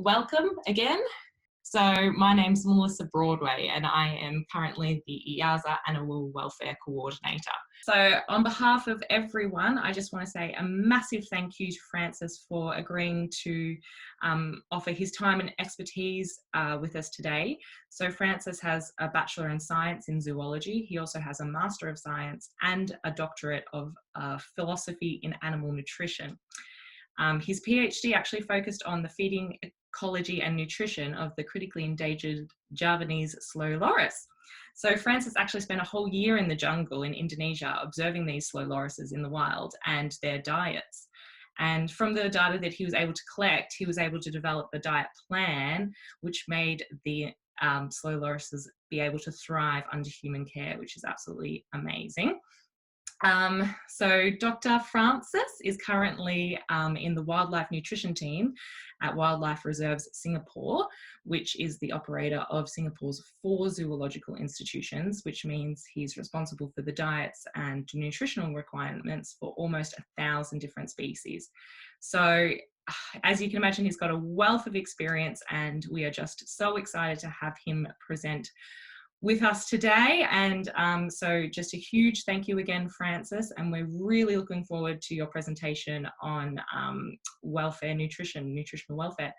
welcome again. So my name's Melissa Broadway and I am currently the EAZA Animal Welfare Coordinator. So on behalf of everyone, I just want to say a massive thank you to Francis for agreeing to offer his time and expertise with us today. So Francis has a Bachelor in Science in Zoology. He also has a Master of Science and a Doctorate of Philosophy in Animal Nutrition. His PhD actually focused on the feeding ecology and nutrition of the critically endangered Javanese slow loris. So Francis actually spent a whole year in the jungle in Indonesia observing these slow lorises in the wild and their diets. And from the data that he was able to collect, he was able to develop a diet plan which made the slow lorises be able to thrive under human care, which is absolutely amazing. So Dr. Francis is currently in the wildlife nutrition team at Wildlife Reserves Singapore, which is the operator of Singapore's 4 zoological institutions, which means he's responsible for the diets and nutritional requirements for almost 1,000 different species. So as you can imagine, he's got a wealth of experience and we are just so excited to have him present with us today. And so just a huge thank you again, Francis, and we're really looking forward to your presentation on welfare, nutritional welfare.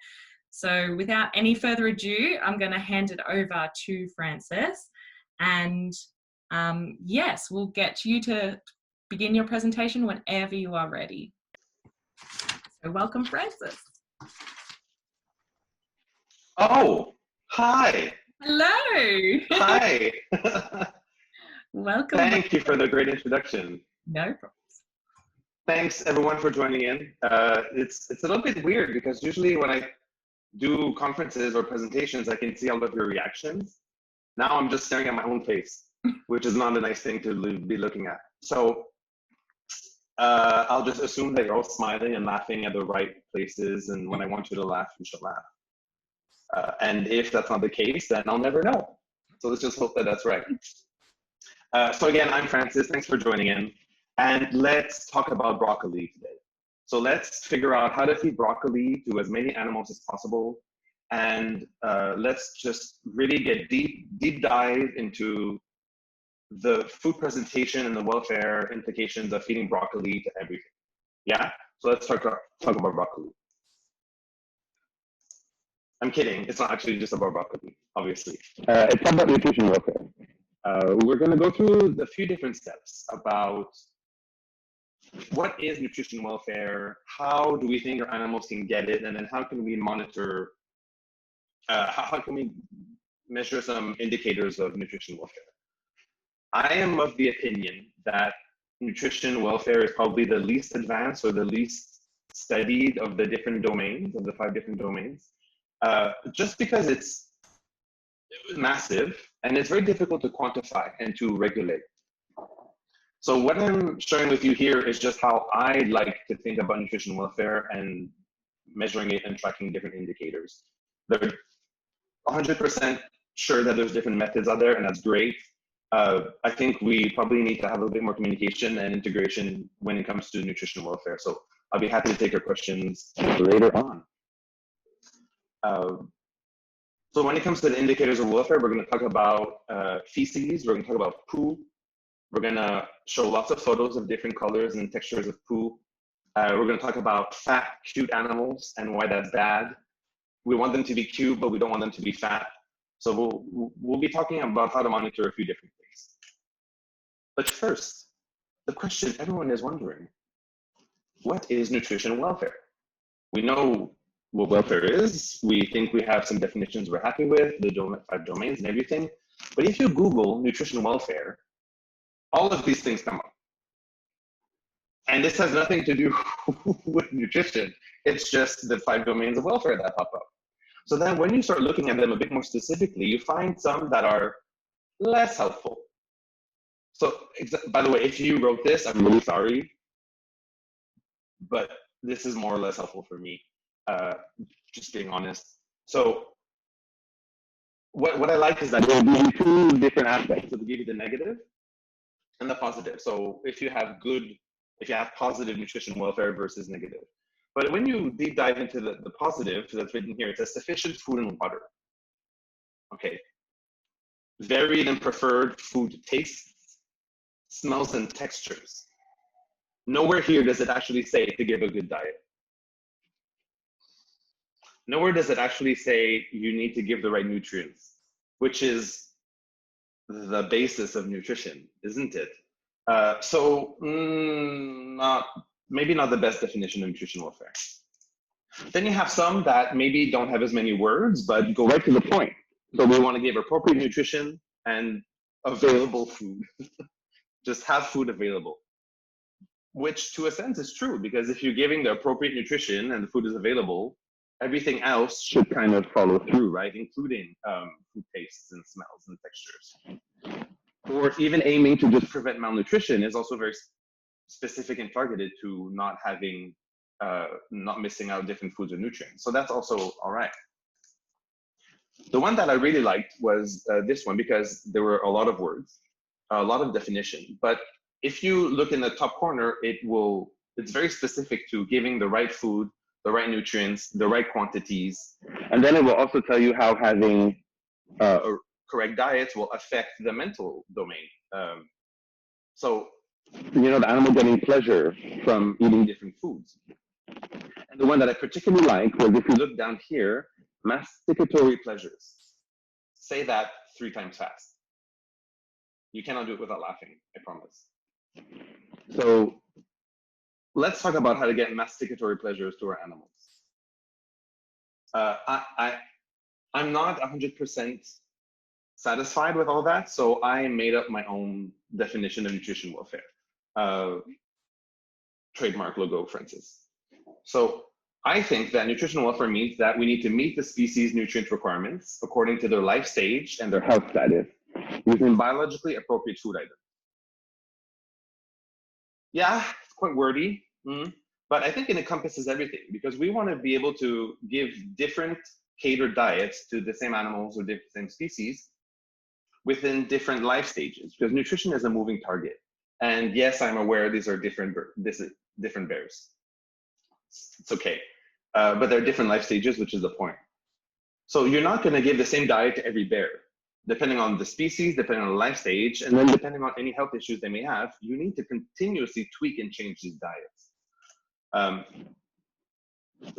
So without any further ado, I'm going to hand it over to Francis, and yes, we'll get you to begin your presentation whenever you are ready. So welcome, Francis. Oh, hi. Hello. Hi. Welcome. Thank you for the great introduction. No problem. Thanks everyone for joining in. It's a little bit weird because usually when I do conferences or presentations, I can see all of your reactions. Now I'm just staring at my own face, which is not a nice thing to be looking at. So I'll just assume that you're all smiling and laughing at the right places, and when I want you to laugh, you should laugh. And if that's not the case, then I'll never know. So let's just hope that that's right. So again, I'm Francis. Thanks for joining in. And let's talk about broccoli today. So let's figure out how to feed broccoli to as many animals as possible. And let's just really get deep dive into the food presentation and the welfare implications of feeding broccoli to everything. Yeah? So let's talk about broccoli. I'm kidding. It's not actually just about broccoli, obviously. It's about nutrition welfare. We're going to go through a few different steps about what is nutrition welfare, how do we think our animals can get it, and then how can we monitor, how can we measure some indicators of nutrition welfare. I am of the opinion that nutrition welfare is probably the least advanced or the least studied of the different domains, of the 5 different domains. Just because it's massive and it's very difficult to quantify and to regulate. So what I'm sharing with you here is just how I like to think about nutrition welfare and measuring it and tracking different indicators. They're 100% sure that there's different methods out there, and that's great. I think we probably need to have a bit more communication and integration when it comes to nutrition welfare. So I'll be happy to take your questions later on. So when it comes to the indicators of welfare, we're going to talk about feces, we're going to talk about poo, we're going to show lots of photos of different colors and textures of poo. We're going to talk about fat, cute animals and why that's bad. We want them to be cute, but we don't want them to be fat. So we'll be talking about how to monitor a few different things. But first, the question everyone is wondering, what is nutrition welfare? We know what welfare is. We think we have some definitions we're happy with, the 5 domains and everything. But if you Google nutrition welfare, all of these things come up. And this has nothing to do with nutrition. It's just the 5 domains of welfare that pop up. So then when you start looking at them a bit more specifically, you find some that are less helpful. So by the way, if you wrote this, I'm really sorry, but this is more or less helpful for me. Just being honest. So what I like is that they'll give you 2 different aspects. So they give you the negative and the positive. So if you have positive nutrition welfare versus negative. But when you deep dive into the positive that's written here, it says sufficient food and water. Okay. Varied and preferred food tastes, smells, and textures. Nowhere here does it actually say to give a good diet. Nowhere does it actually say you need to give the right nutrients, which is the basis of nutrition, isn't it? Maybe not the best definition of nutrition welfare. Then you have some that maybe don't have as many words, but go right to the point. So we want to give appropriate nutrition and available food. Just have food available, which to a sense is true, because if you're giving the appropriate nutrition and the food is available, everything else should kind of follow through, right? Including food tastes and smells and textures. Or even aiming to just prevent malnutrition is also very specific and targeted to not having, not missing out different foods or nutrients. So that's also all right. The one that I really liked was this one, because there were a lot of words, a lot of definition. But if you look in the top corner, it's very specific to giving the right food, the right nutrients, the right quantities. And then it will also tell you how having correct diets will affect the mental domain. So, the animal getting pleasure from eating different foods. And the one that I particularly like was, if you look down here, masticatory pleasures. Say that 3 times fast. You cannot do it without laughing, I promise. So let's talk about how to get masticatory pleasures to our animals. I'm not 100% satisfied with all that, so I made up my own definition of nutrition welfare. Trademark logo, Francis. So I think that nutritional welfare means that we need to meet the species nutrient requirements according to their life stage and their health status using biologically appropriate food items. Yeah, it's quite wordy, but I think it encompasses everything, because we want to be able to give different catered diets to the same animals or the same species within different life stages, because nutrition is a moving target. And yes, I'm aware these are different bears. It's okay. But there are different life stages, which is the point. So you're not going to give the same diet to every bear. Depending on the species, depending on the life stage, and then depending on any health issues they may have, you need to continuously tweak and change these diets.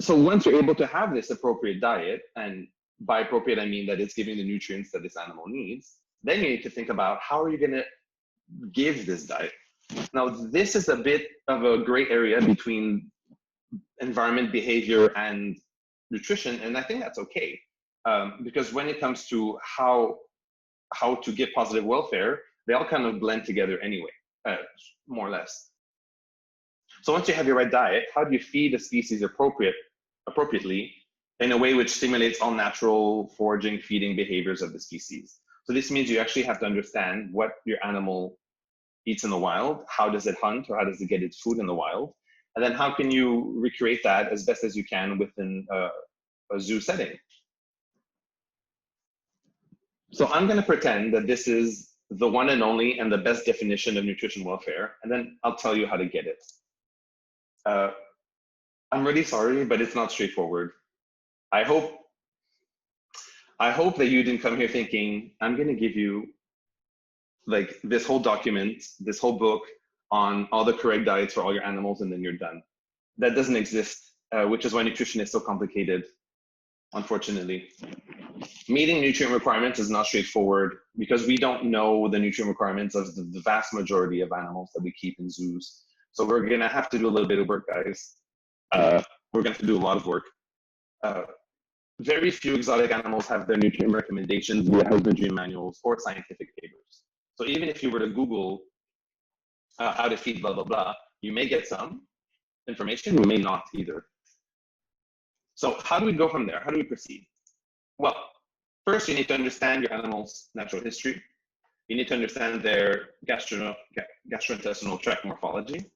So once you're able to have this appropriate diet, and by appropriate, I mean that it's giving the nutrients that this animal needs, then you need to think about how are you going to give this diet. Now, this is a bit of a gray area between environment, behavior, and nutrition, and I think that's okay, because when it comes to how to get positive welfare, they all kind of blend together anyway, more or less. So once you have your right diet, how do you feed the species appropriately in a way which stimulates all natural foraging, feeding behaviors of the species? So this means you actually have to understand what your animal eats in the wild, how does it hunt, or how does it get its food in the wild, and then how can you recreate that as best as you can within a zoo setting. So I'm going to pretend that this is the one and only and the best definition of nutrition welfare, and then I'll tell you how to get it. I'm really sorry, but it's not straightforward. I hope that you didn't come here thinking, I'm going to give you like this whole document, this whole book on all the correct diets for all your animals, and then you're done. That doesn't exist, which is why nutrition is so complicated, unfortunately. Meeting nutrient requirements is not straightforward because we don't know the nutrient requirements of the vast majority of animals that we keep in zoos. So we're gonna have to do a little bit of work, guys. We're gonna have to do a lot of work. Very few exotic animals have their nutrient recommendations via husbandry manuals or scientific papers. So even if you were to Google how to feed blah, blah, blah, you may get some information, you may not either. So how do we go from there? How do we proceed? Well, first you need to understand your animal's natural history. You need to understand their gastrointestinal tract morphology.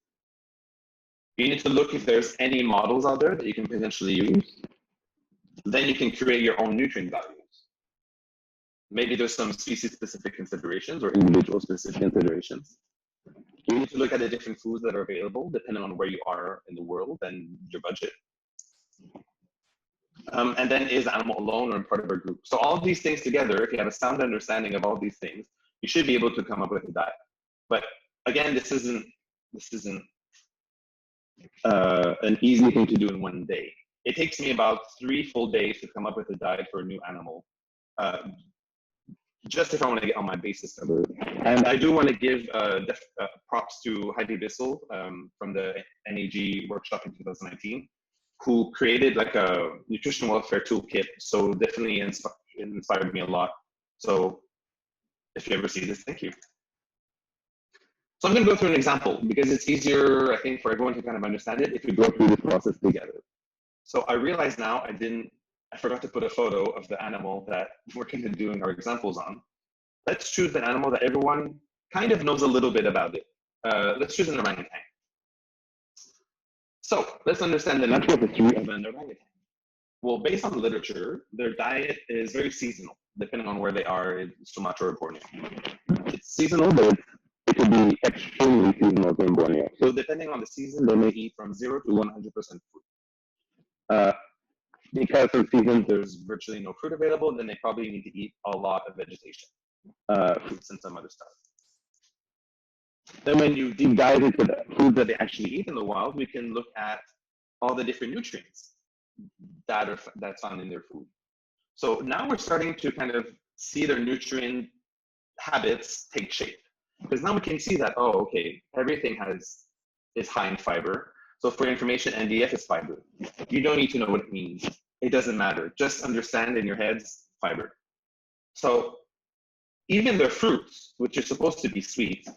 You need to look if there's any models out there that you can potentially use. Then you can create your own nutrient values. Maybe there's some species-specific considerations or individual-specific considerations. You need to look at the different foods that are available depending on where you are in the world and your budget. And then is the animal alone or part of a group? So all of these things together, if you have a sound understanding of all these things, you should be able to come up with a diet. But again, this isn't an easy thing to do in one day. It takes me about 3 full days to come up with a diet for a new animal, just if I want to get all my bases covered. And I do want to give props to Heidi Bissell from the NAG workshop in 2019, who created like a nutritional welfare toolkit. So definitely inspired me a lot. So if you ever see this, thank you. So I'm going to go through an example because it's easier, I think, for everyone to kind of understand it if we go through this process together. So I realize now I forgot to put a photo of the animal that we're going to be doing our examples on. Let's choose an animal that everyone kind of knows a little bit about it. Let's choose an orangutan. So let's understand the natural history of an orangutan. Well, based on the literature, their diet is very seasonal, depending on where they are in Sumatra or Borneo. It's seasonal, but it could be extremely seasonal in Borneo. So depending on the season, they may eat from 0 to 100% fruit. Because of seasons, there's virtually no fruit available, then they probably need to eat a lot of vegetation, fruits and some other stuff. Then when you deep dive into the food that they actually eat in the wild, we can look at all the different nutrients that's found in their food. So now we're starting to kind of see their nutrient habits take shape. Because now we can see that, oh, okay, everything is high in fiber. So for information, NDF is fiber. You don't need to know what it means. It doesn't matter. Just understand in your heads fiber. So even their fruits, which are supposed to be sweet,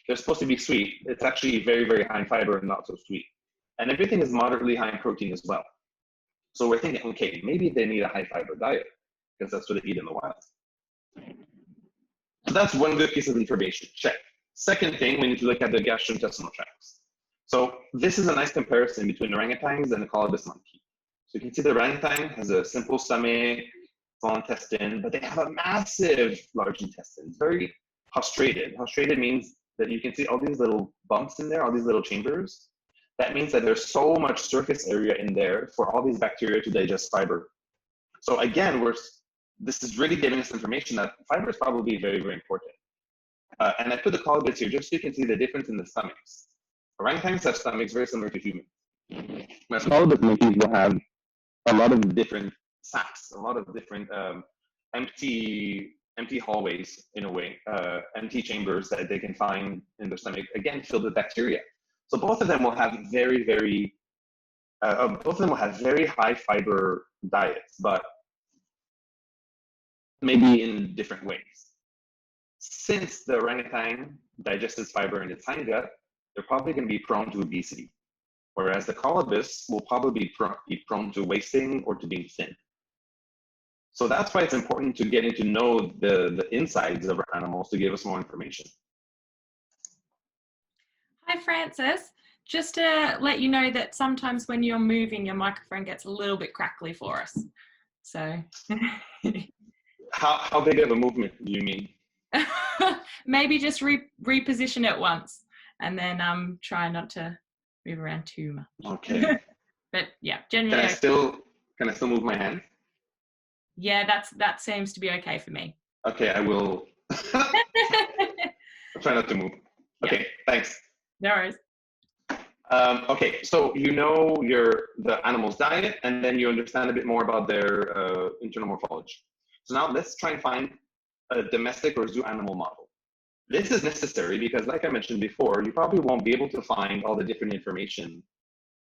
they're supposed to be sweet. It's actually very, very high in fiber and not so sweet. And everything is moderately high in protein as well. So we're thinking, okay, maybe they need a high fiber diet because that's what they eat in the wild. So that's one good piece of information. Check. Second thing, we need to look at the gastrointestinal tracts. So this is a nice comparison between orangutans and the colobus monkey. So you can see the orangutan has a simple stomach, small intestine, but they have a massive large intestine. It's very haustrated. Haustrated means that you can see all these little bumps in there, all these little chambers. That means that there's so much surface area in there for all these bacteria to digest fiber. So again, this is really giving us information that fiber is probably very, very important. And I put the colobus here just so you can see the difference in the stomachs. Orangutans have stomachs very similar to humans. Whereas colobus monkeys will have a lot of different sacs, a lot of different empty hallways in a way, empty chambers that they can find in their stomach, again, filled with bacteria. So both of them will have very high fiber diets, but maybe in different ways. Since the orangutan digests fiber in its hindgut, they're probably going to be prone to obesity, whereas the colobus will probably be prone to wasting or to being thin. So that's why it's important to getting to know the insides of our animals to give us more information. Hi, Francis. Just to let you know that sometimes when you're moving, your microphone gets a little bit crackly for us. So. How big of a movement do you mean? Maybe just reposition it once and then try not to move around too much. Okay. But yeah, generally. Can I still move my hand? Yeah, that seems to be okay for me. Okay, I will. I'll try not to move. Okay, yeah. Thanks. No worries. Okay, so you know the animal's diet, and then you understand a bit more about their internal morphology. So now let's try and find a domestic or zoo animal model. This is necessary because, like I mentioned before, you probably won't be able to find all the different information,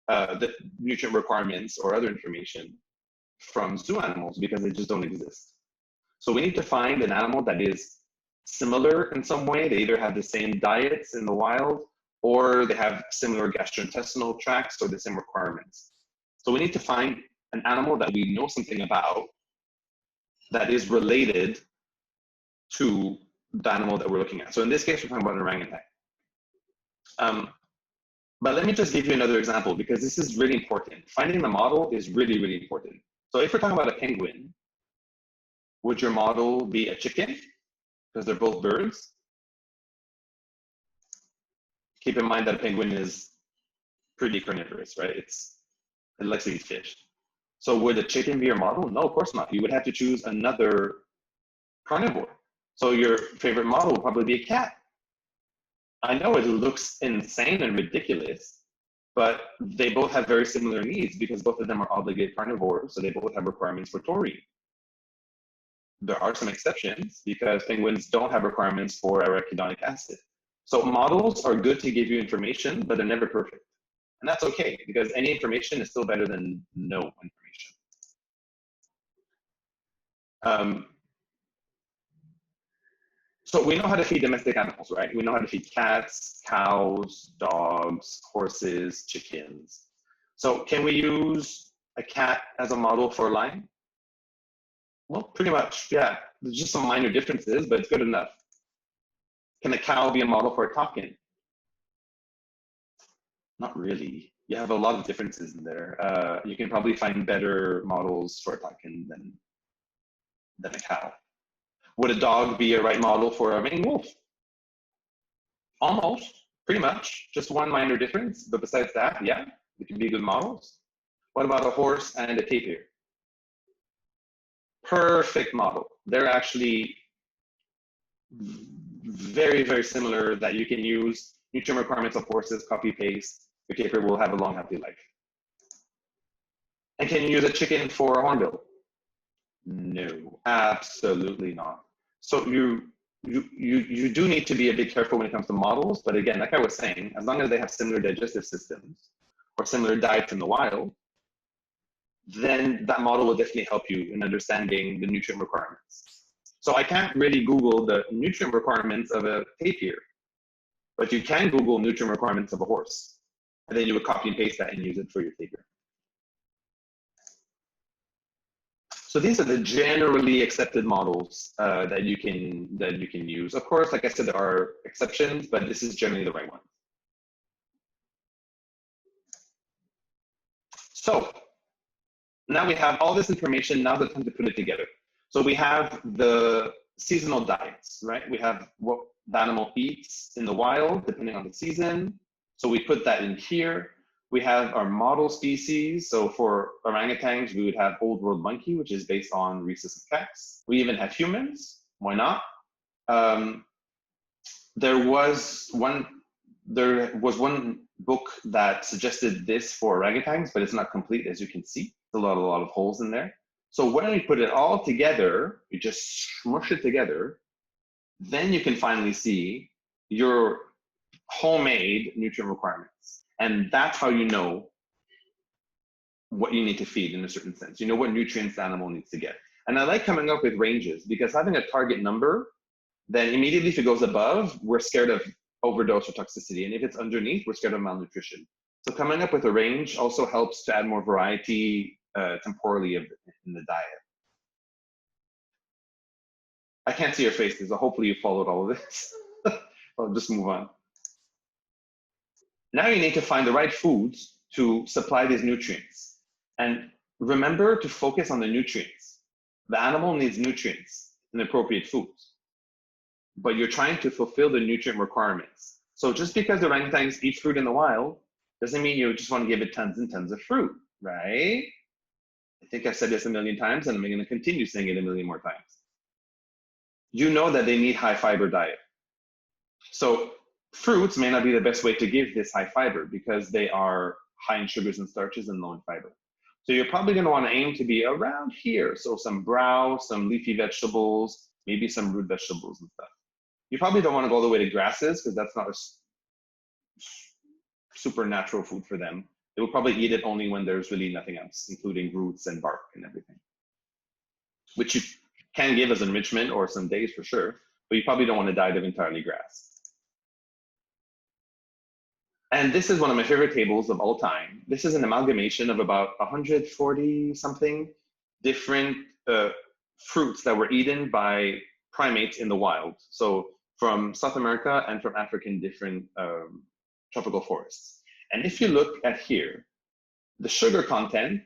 the nutrient requirements or other information from zoo animals because they just don't exist. So we need to find an animal that is similar in some way. They either have the same diets in the wild or they have similar gastrointestinal tracts or the same requirements. So we need to find an animal that we know something about that is related to the animal that we're looking at. So in this case, we're talking about an orangutan. But let me just give you another example because this is really important. Finding the model is really, really important. So if we're talking about a penguin, would your model be a chicken? Because they're both birds. Keep in mind that a penguin is pretty carnivorous, right? It likes to eat fish. So would a chicken be your model? No, of course not. You would have to choose another carnivore. So your favorite model would probably be a cat. I know it looks insane and ridiculous, but they both have very similar needs because both of them are obligate carnivores, so they both have requirements for taurine. There are some exceptions because penguins don't have requirements for arachidonic acid. So models are good to give you information, but they're never perfect. And that's okay because any information is still better than no information. So we know how to feed domestic animals, right? We know how to feed cats, cows, dogs, horses, chickens. So can we use a cat as a model for Lyme? Well, pretty much, yeah. There's just some minor differences, but it's good enough. Can a cow be a model for a takin? Not really. You have a lot of differences in there. You can probably find better models for a takin than a cow. Would a dog be a right model for a Maine wolf? Almost, pretty much. Just one minor difference, but besides that, yeah, they can be good models. What about a horse and a tapir? Perfect model. They're actually very, very similar that you can use nutrient requirements of horses, copy paste. Your tapir will have a long, happy life. And can you use a chicken for a hornbill? No, absolutely not. So you do need to be a bit careful when it comes to models, but again, like I was saying, as long as they have similar digestive systems or similar diets in the wild, then that model will definitely help you in understanding the nutrient requirements. So I can't really Google the nutrient requirements of a tapir, but you can Google nutrient requirements of a horse, and then you would copy and paste that and use it for your tapir. So these are the generally accepted models that you can use. Of course, like I said, there are exceptions, but this is generally the right one. So now we have all this information. Now's the time to put it together. So we have the seasonal diets, right? We have what the animal eats in the wild, depending on the season. So we put that in here. We have our model species. So for orangutans, we would have Old World Monkey, which is based on rhesus macaques. We even have humans. Why not? There was one book that suggested this for orangutans, but it's not complete, as you can see. There's a lot of holes in there. So when we put it all together, you just smush it together, then you can finally see your homemade nutrient requirements. And that's how you know what you need to feed in a certain sense. You know what nutrients the animal needs to get. And I like coming up with ranges because having a target number, then immediately if it goes above, we're scared of overdose or toxicity. And if it's underneath, we're scared of malnutrition. So coming up with a range also helps to add more variety temporally in the diet. I can't see your faces, so hopefully you followed all of this. I'll just move on. Now you need to find the right foods to supply these nutrients. And remember to focus on the nutrients. The animal needs nutrients and appropriate foods, but you're trying to fulfill the nutrient requirements. So just because the orangutans eat fruit in the wild doesn't mean you just want to give it tons and tons of fruit, right? I think I've said this a million times and I'm going to continue saying it a million more times. You know that they need high fiber diet. So fruits may not be the best way to give this high fiber because they are high in sugars and starches and low in fiber. So you're probably going to want to aim to be around here. So some browse, some leafy vegetables, maybe some root vegetables and stuff. You probably don't want to go all the way to grasses because that's not a super natural food for them. They will probably eat it only when there's really nothing else, including roots and bark and everything, which you can give as enrichment or some days for sure, but you probably don't want to diet of entirely grass. And this is one of my favorite tables of all time. This is an amalgamation of about 140 something different fruits that were eaten by primates in the wild. So from South America and from African different tropical forests. And if you look at here, the sugar content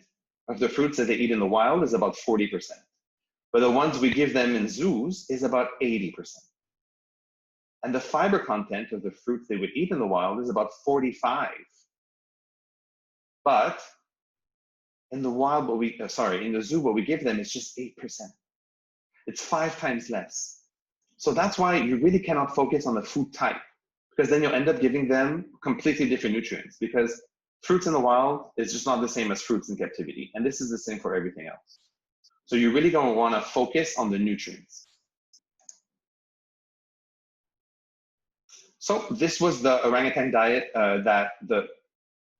of the fruits that they eat in the wild is about 40%. But the ones we give them in zoos is about 80%. And the fiber content of the fruits they would eat in the wild is about 45. But In the wild, in the zoo, what we give them is just 8%. It's 5 times less. So that's why you really cannot focus on the food type, because then you'll end up giving them completely different nutrients, because fruits in the wild is just not the same as fruits in captivity. And this is the same for everything else. So you really don't want to focus on the nutrients. So this was the orangutan diet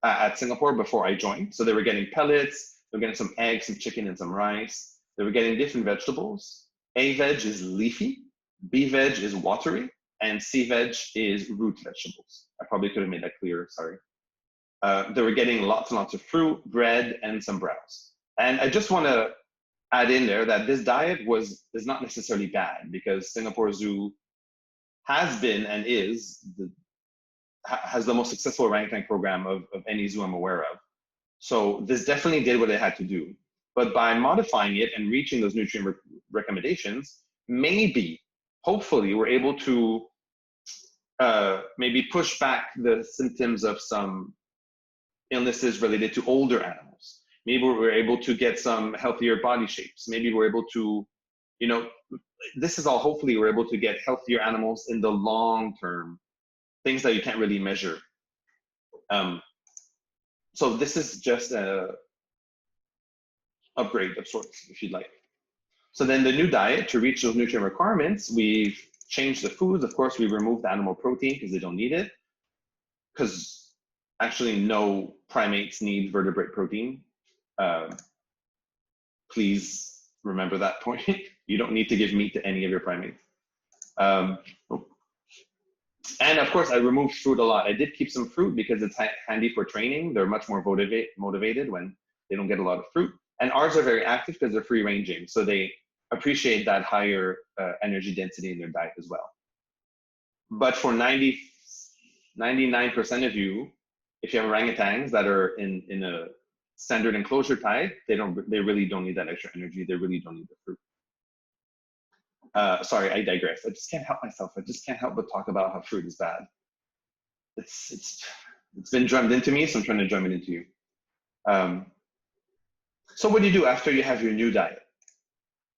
at Singapore before I joined. So they were getting pellets, they were getting some eggs, some chicken, and some rice. They were getting different vegetables. A veg is leafy, B veg is watery, and C veg is root vegetables. I probably could have made that clearer, sorry. They were getting lots and lots of fruit, bread, and some browse. And I just want to add in there that this diet is not necessarily bad, because Singapore Zoo has been and has the most successful orangutan program of any zoo I'm aware of. So this definitely did what it had to do. But by modifying it and reaching those nutrient recommendations, maybe, hopefully, we're able to maybe push back the symptoms of some illnesses related to older animals. Maybe we're able to get some healthier body shapes. Maybe we're able to, this is all, hopefully we're able to get healthier animals in the long term, things that you can't really measure. So this is just a upgrade of sorts, if you'd like. So then the new diet, to reach those nutrient requirements, we've changed the foods. Of course, we removed the animal protein because they don't need it, because actually no primates need vertebrate protein. Please remember that point. You don't need to give meat to any of your primates. And of course, I removed fruit a lot. I did keep some fruit because it's handy for training. They're much more motivated when they don't get a lot of fruit. And ours are very active because they're free ranging. So they appreciate that higher energy density in their diet as well. But for 99% of you, if you have orangutans that are in a standard enclosure type, they really don't need that extra energy. They really don't need the fruit. Sorry, I digress. I just can't help myself. I just can't help but talk about how fruit is bad. It's been drummed into me, so I'm trying to drum it into you. So what do you do after you have your new diet?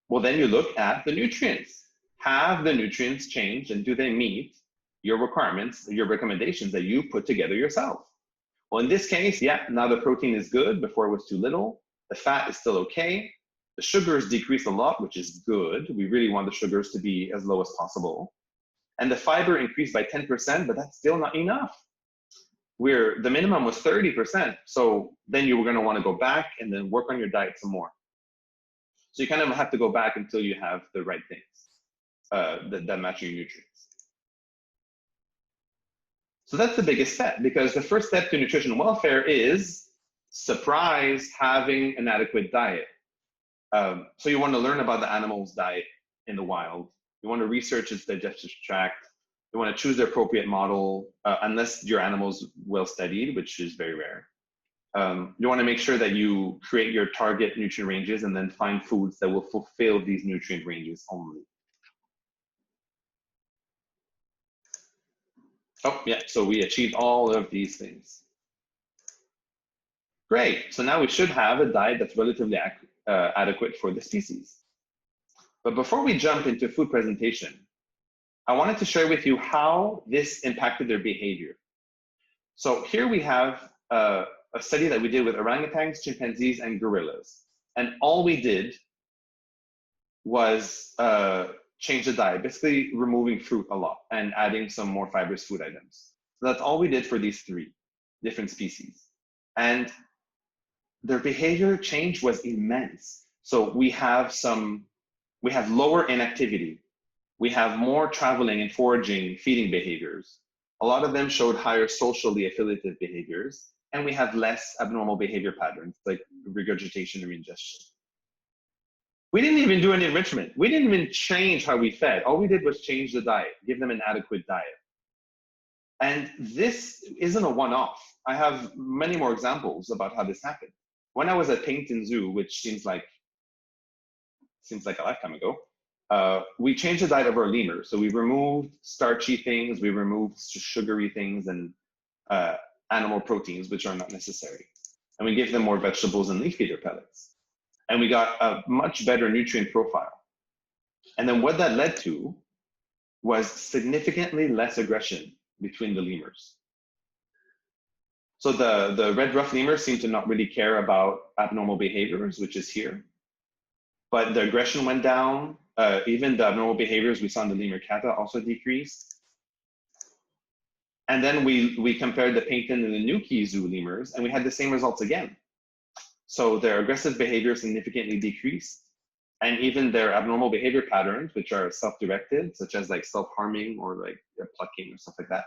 Well, then you look at the nutrients. Have the nutrients changed, and do they meet your requirements, your recommendations that you put together yourself? Well, in this case, yeah, now the protein is good. Before it was too little. The fat is still okay. The sugars decreased a lot, which is good. We really want the sugars to be as low as possible. And the fiber increased by 10%, but that's still not enough. The minimum was 30%. So then you were going to want to go back and then work on your diet some more. So you kind of have to go back until you have the right things that match your nutrients. So that's the biggest step, because the first step to nutrition welfare is, surprise, having an adequate diet. So you want to learn about the animal's diet in the wild. You want to research its digestive tract. You want to choose the appropriate model, unless your animal's well studied, which is very rare. You want to make sure that you create your target nutrient ranges and then find foods that will fulfill these nutrient ranges only. Oh, yeah, so we achieved all of these things. Great, so now we should have a diet that's relatively adequate for the species. But before we jump into food presentation, I wanted to share with you how this impacted their behavior. So here we have a study that we did with orangutans, chimpanzees, and gorillas. And all we did was change the diet, basically removing fruit a lot and adding some more fibrous food items. So that's all we did for these 3 different species. And their behavior change was immense. So we have lower inactivity. We have more traveling and foraging, feeding behaviors. A lot of them showed higher socially affiliative behaviors, and we have less abnormal behavior patterns like regurgitation or ingestion. We didn't even do any enrichment. We didn't even change how we fed. All we did was change the diet, give them an adequate diet. And this isn't a one-off. I have many more examples about how this happened. When I was at Paddington Zoo, which seems like a lifetime ago, we changed the diet of our lemurs. So we removed starchy things, we removed sugary things, and animal proteins, which are not necessary. and we gave them more vegetables and leaf feeder pellets. And we got a much better nutrient profile. And then what that led to was significantly less aggression between the lemurs. So the red ruff lemurs seem to not really care about abnormal behaviors, which is here. But the aggression went down. Even the abnormal behaviors we saw in the lemur kata also decreased. And then we compared the Paignton and the Nuki zoo lemurs, and we had the same results again. So their aggressive behavior significantly decreased, and even their abnormal behavior patterns, which are self-directed, such as like self-harming or like plucking or stuff like that,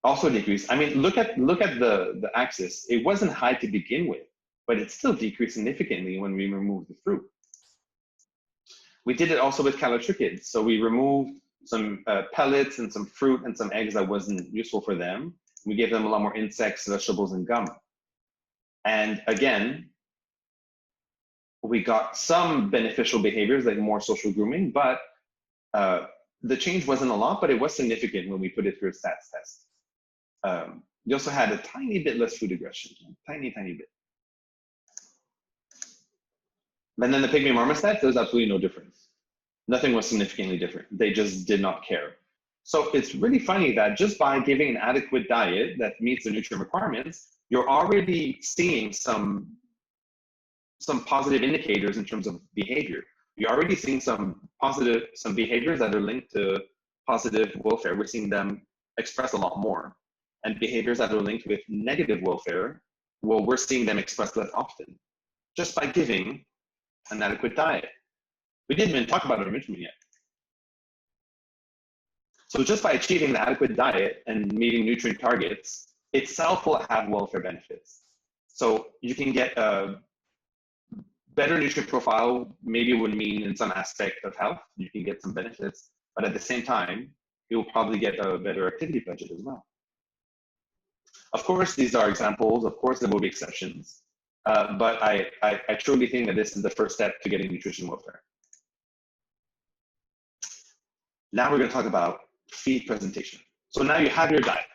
also decreased. I mean, look at the axis. It wasn't high to begin with, but it still decreased significantly when we removed the fruit. We did it also with callitrichids. So we removed some pellets and some fruit and some eggs that wasn't useful for them. We gave them a lot more insects, vegetables, and gum. And again, we got some beneficial behaviors like more social grooming, but the change wasn't a lot, but it was significant when we put it through a stats test. We also had a tiny bit less food aggression, tiny bit. And then the pygmy marmosets, there was absolutely no difference. Nothing was significantly different. They just did not care. So it's really funny that just by giving an adequate diet that meets the nutrient requirements, you're already seeing some positive indicators in terms of behavior. You're already seeing some behaviors that are linked to positive welfare. We're seeing them express a lot more. And behaviors that are linked with negative welfare, well, we're seeing them expressed less often, just by giving an adequate diet. We didn't even talk about enrichment yet. So just by achieving an adequate diet and meeting nutrient targets, itself will have welfare benefits. So you can get a better nutrient profile, maybe would mean in some aspect of health, you can get some benefits, but at the same time, you'll probably get a better activity budget as well. Of course, these are examples. Of course, there will be exceptions. But I truly think that this is the first step to getting nutrition welfare. Now we're going to talk about feed presentation. So now you have your diet.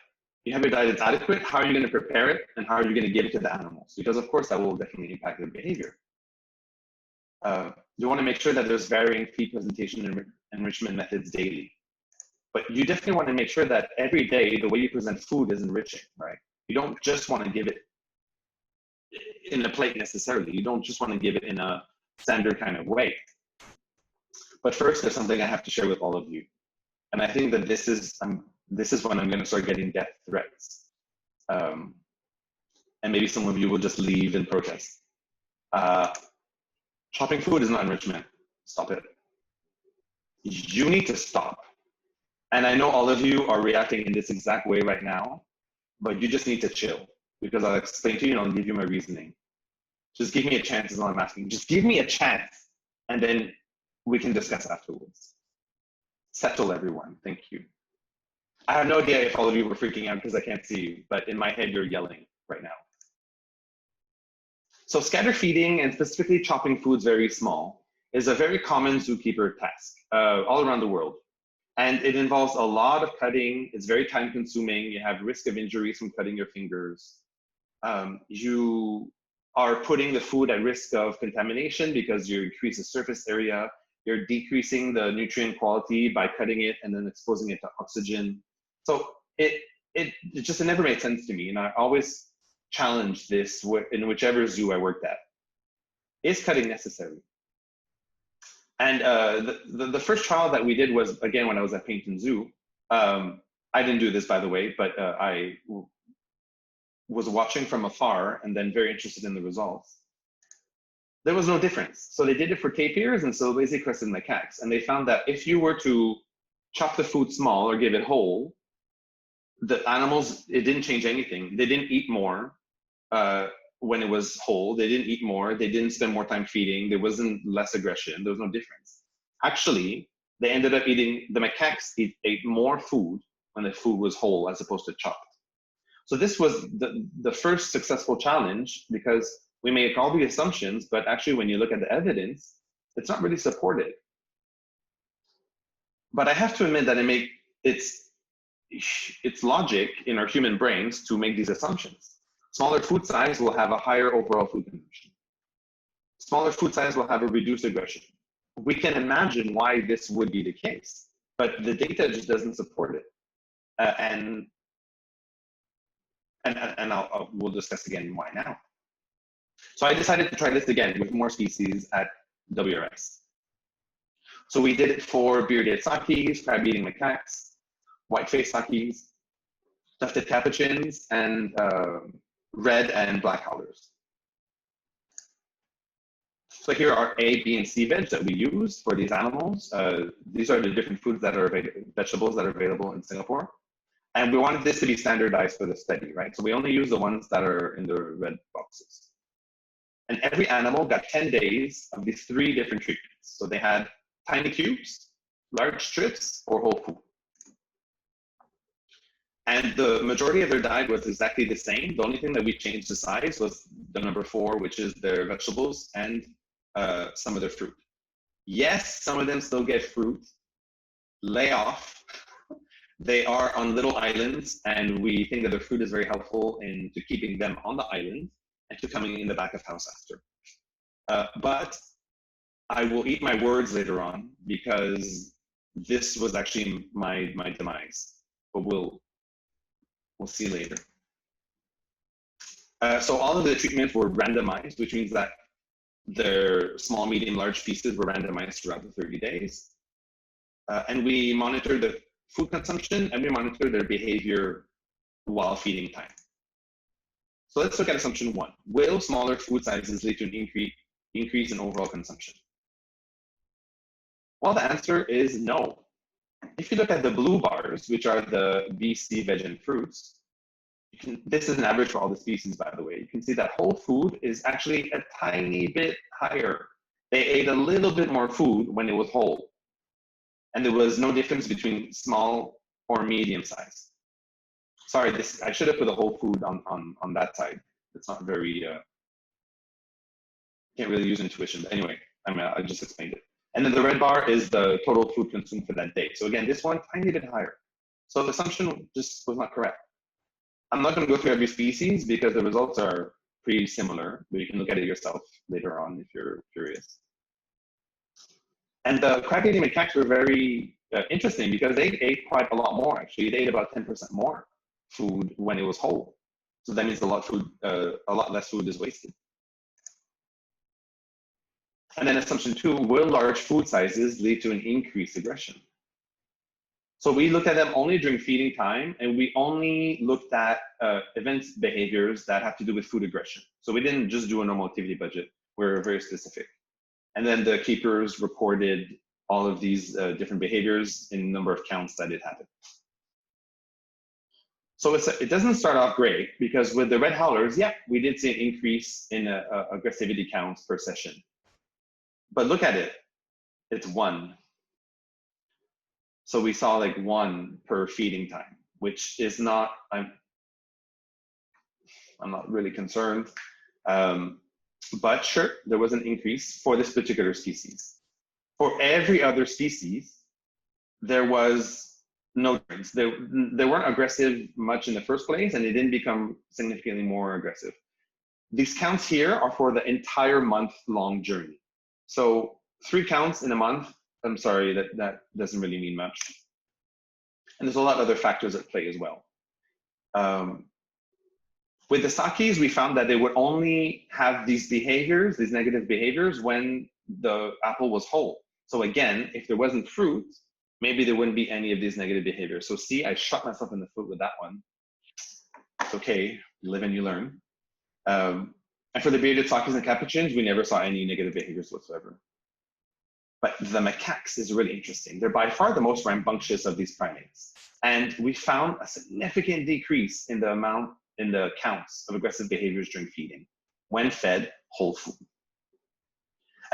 You have your diet that's adequate. How are you going to prepare it? And how are you going to give it to the animals? Because of course, that will definitely impact their behavior. You want to make sure that there's varying feed presentation and enrichment methods daily. But you definitely want to make sure that every day, the way you present food is enriching, right? You don't just want to give it in a plate necessarily. You don't just want to give it in a standard kind of way. But first, there's something I have to share with all of you. And I think that this is when I'm going to start getting death threats. And maybe some of you will just leave in protest. Chopping food is not enrichment. Stop it. You need to stop. And I know all of you are reacting in this exact way right now, but you just need to chill, because I'll explain to you and I'll give you my reasoning. Just give me a chance is all I'm asking. Just give me a chance, and then we can discuss afterwards. Settle, everyone. Thank you. I have no idea if all of you were freaking out because I can't see you, but in my head, you're yelling right now. So scatter feeding, and specifically chopping foods very small, is a very common zookeeper task all around the world. And it involves a lot of cutting. It's very time consuming. You have risk of injuries from cutting your fingers. You are putting the food at risk of contamination because you increase the surface area. You're decreasing the nutrient quality by cutting it and then exposing it to oxygen. So it just never made sense to me. And I always challenged this in whichever zoo I worked at. Is cutting necessary? And the first trial that we did was, again, when I was at Paignton Zoo. I didn't do this, by the way, but I was watching from afar and then very interested in the results. There was no difference. So they did it for tapirs and so basically crested macaques. And they found that if you were to chop the food small or give it whole, the animals, it didn't change anything. They didn't eat more when it was whole. They didn't eat more. They didn't spend more time feeding. There wasn't less aggression. There was no difference. Actually, they ended up eating, the macaques ate more food when the food was whole as opposed to chopped. So this was the first successful challenge, because we make all the assumptions, but actually when you look at the evidence, it's not really supported. But I have to admit that it's logic in our human brains to make these assumptions. Smaller food size will have a higher overall food consumption. Smaller food size will have a reduced aggression. We can imagine why this would be the case, but the data just doesn't support it. We'll discuss again why now. So I decided to try this again with more species at WRS. So we did it for bearded sakis, crab-eating macaques, white-faced sakis, tufted capuchins, and red and black howlers. So here are A, B, and C veg that we use for these animals. These are the different foods that are available, vegetables that are available in Singapore. And we wanted this to be standardized for the study, right? So we only use the ones that are in the red boxes. And every animal got 10 days of these 3 different treatments. So they had tiny cubes, large strips, or whole food. And the majority of their diet was exactly the same. The only thing that we changed the size was the number 4, which is their vegetables and some of their fruit. Yes, some of them still get fruit. Lay off. They are on little islands, and we think that their food is very helpful to keeping them on the island and to coming in the back of house after. But I will eat my words later on, because this was actually my demise. But we'll see later. So all of the treatments were randomized, which means that their small, medium, large pieces were randomized throughout the 30 days. And we monitored the food consumption, and we monitored their behavior while feeding time. So let's look at assumption 1. Will smaller food sizes lead to an increase in overall consumption? Well, the answer is no. If you look at the blue bars, which are the B, C, veg, and fruits, this is an average for all the species, by the way. You can see that whole food is actually a tiny bit higher. They ate a little bit more food when it was whole. And there was no difference between small or medium size. Sorry, I should have put the whole food on that side. It's not very, can't really use intuition. But anyway, I just explained it. And then the red bar is the total food consumed for that day. So again, this one, tiny bit higher. So the assumption just was not correct. I'm not going to go through every species because the results are pretty similar, but you can look at it yourself later on if you're curious. And the crab-eating macaques were very interesting because they ate quite a lot more, actually. They ate about 10% more food when it was whole. So that means a lot less food is wasted. And then assumption 2, will large food sizes lead to an increased aggression? So we looked at them only during feeding time, and we only looked at event behaviors that have to do with food aggression. So we didn't just do a normal activity budget. We're very specific. And then the keepers reported all of these different behaviors in number of counts that it happened. So it doesn't start off great, because with the red howlers, yeah, we did see an increase in aggressivity counts per session. But look at it, it's 1. So we saw like 1 per feeding time, which is not, I'm not really concerned. But sure, there was an increase for this particular species. For every other species, there was no difference. They weren't aggressive much in the first place, and they didn't become significantly more aggressive. These counts here are for the entire month-long journey. So 3 counts in a month, I'm sorry, that doesn't really mean much. And there's a lot of other factors at play as well. With the sakis, we found that they would only have these behaviors, these negative behaviors, when the apple was whole. So again, if there wasn't fruit, maybe there wouldn't be any of these negative behaviors. So see, I shot myself in the foot with that one. It's okay, you live and you learn. And for the bearded sakis and capuchins, we never saw any negative behaviors whatsoever. But the macaques is really interesting. They're by far the most rambunctious of these primates. And we found a significant decrease in the counts of aggressive behaviors during feeding when fed whole food.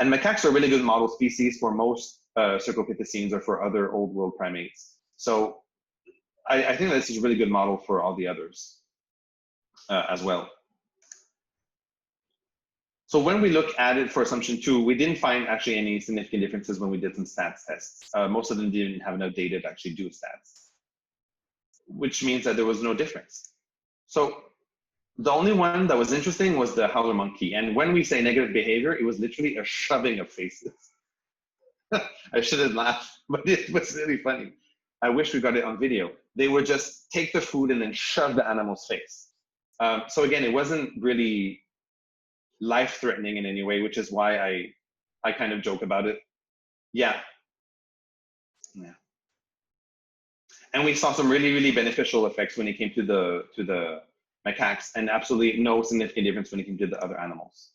And macaques are a really good model species for most Cercopithecines or for other old world primates. So I think this is a really good model for all the others as well. So when we look at it for assumption 2, we didn't find actually any significant differences when we did some stats tests. Most of them didn't have enough data to actually do stats, which means that there was no difference. So The only one that was interesting was the howler monkey. And when we say negative behavior, it was literally a shoving of faces. I shouldn't laugh, but it was really funny. I wish we got it on video. They would just take the food and then shove the animal's face. So again, it wasn't really life-threatening in any way, which is why I kind of joke about it. Yeah. And we saw some really, really beneficial effects when it came to the macaques, and absolutely no significant difference when it came to the other animals.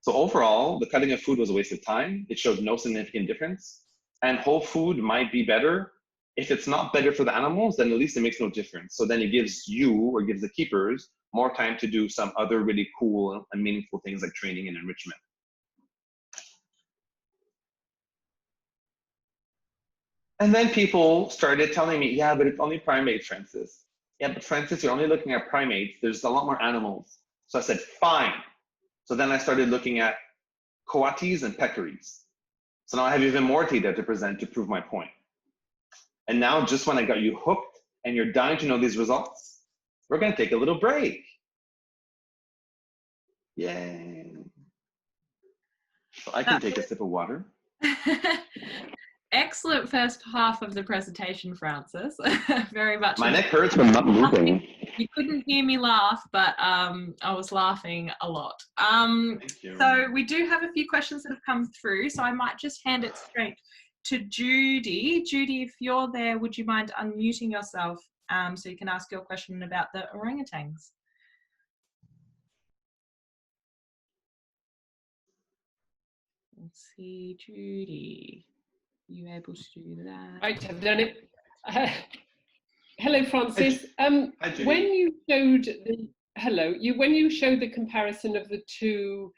So overall, the cutting of food was a waste of time. It showed no significant difference. And whole food might be better. If it's not better for the animals, then at least it makes no difference. So then it gives you, or gives the keepers, more time to do some other really cool and meaningful things like training and enrichment. And then people started telling me, yeah, but it's only primates, Francis. Yeah, but Francis, you're only looking at primates. There's a lot more animals. So I said, fine. So then I started looking at coatis and peccaries. So now I have even more data to present to prove my point. And now, just when I got you hooked and you're dying to know these results, we're going to take a little break. Yay. So I can take a sip of water. Excellent first half of the presentation, Francis. Very much. My neck hurts from not moving. You couldn't hear me laugh, but I was laughing a lot. Thank you. So we do have a few questions that have come through, so I might just hand it straight to Judy. Judy, if you're there, would you mind unmuting yourself so you can ask your question about the orangutans? Let's see, Judy. Are you able to do that? Right, I've done it. Hello, Francis. Hi, Judy. When you showed when you showed the comparison of the two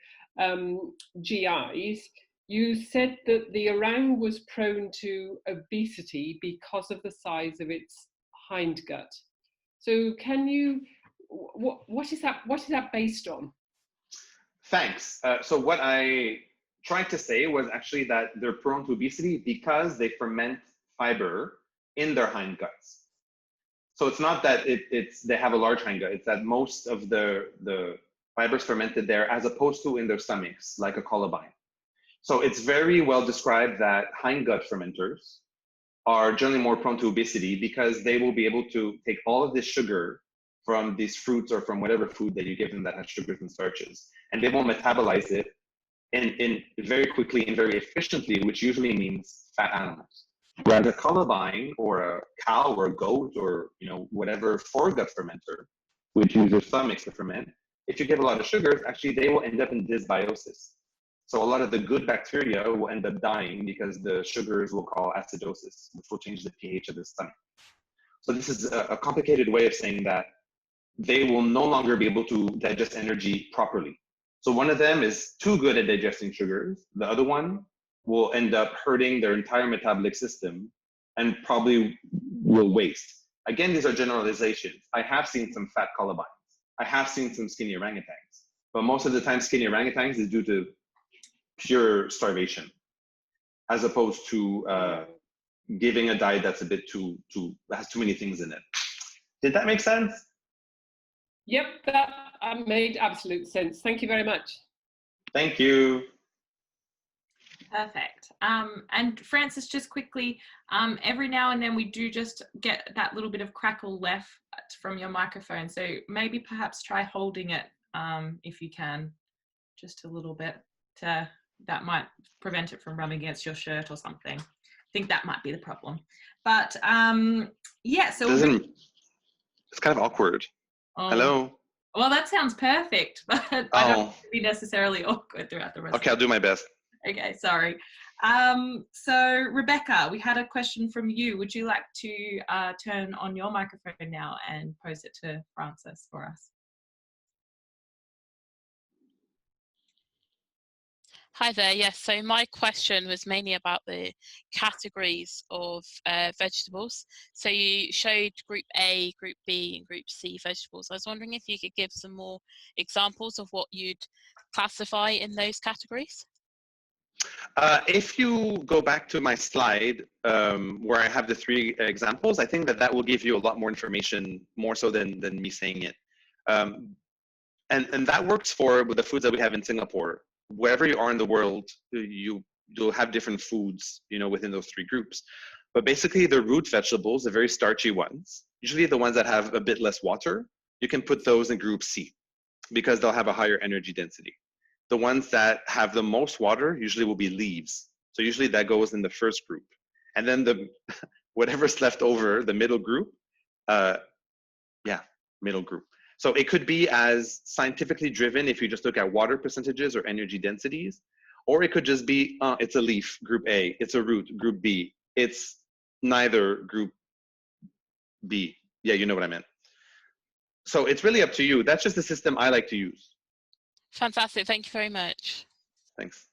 GIs, you said that the orang was prone to obesity because of the size of its hindgut. So, can you? What is that? What is that based on? Thanks. So what I tried to say was actually that they're prone to obesity because they ferment fiber in their hindguts. So it's not that they have a large hindgut, it's that most of the fibers fermented there as opposed to in their stomachs, like a columbine. So it's very well described that hindgut fermenters are generally more prone to obesity because they will be able to take all of this sugar from these fruits or from whatever food that you give them that has sugars and starches, and they will metabolize it in very quickly and very efficiently, which usually means fat animals. Whereas a columbine or a cow or a goat or whatever foregut fermenter, which uses stomachs to ferment, if you give a lot of sugars, actually they will end up in dysbiosis. So a lot of the good bacteria will end up dying because the sugars will cause acidosis, which will change the pH of the stomach. So this is a complicated way of saying that they will no longer be able to digest energy properly. So one of them is too good at digesting sugars. The other one will end up hurting their entire metabolic system and probably will waste. Again, these are generalizations. I have seen some fat columbines. I have seen some skinny orangutans. But most of the time, skinny orangutans is due to pure starvation, as opposed to giving a diet that's a bit has too many things in it. Did that make sense? Yep, that made absolute sense. Thank you very much. Thank you. Perfect. And Francis, just quickly, every now and then we do just get that little bit of crackle left from your microphone. So maybe perhaps try holding it if you can, just a little bit. That might prevent it from rubbing against your shirt or something. I think that might be the problem. But yeah, so it's kind of awkward. Hello. Well, that sounds perfect, but I don't want to be necessarily awkward throughout the rest. Okay, I'll do my best. Okay, sorry. So Rebecca, we had a question from you. Would you like to turn on your microphone now and pose it to Francis for us? Hi there. Yes, so my question was mainly about the categories of vegetables. So you showed Group A, Group B, and Group C vegetables. I was wondering if you could give some more examples of what you'd classify in those categories. If you go back to my slide where I have the 3 examples, I think that will give you a lot more information, more so than me saying it. And that works for with the foods that we have in Singapore. Wherever you are in the world, you'll have different foods, within those three groups. But basically, the root vegetables, the very starchy ones, usually the ones that have a bit less water, you can put those in group C because they'll have a higher energy density. The ones that have the most water usually will be leaves. So usually that goes in the first group. And then whatever's left over, the middle group, middle group. So it could be as scientifically driven if you just look at water percentages or energy densities, or it could just be, it's a leaf, group A, it's a root, group B, it's neither, group B. Yeah, you know what I meant. So it's really up to you. That's just the system I like to use. Fantastic. Thank you very much. Thanks.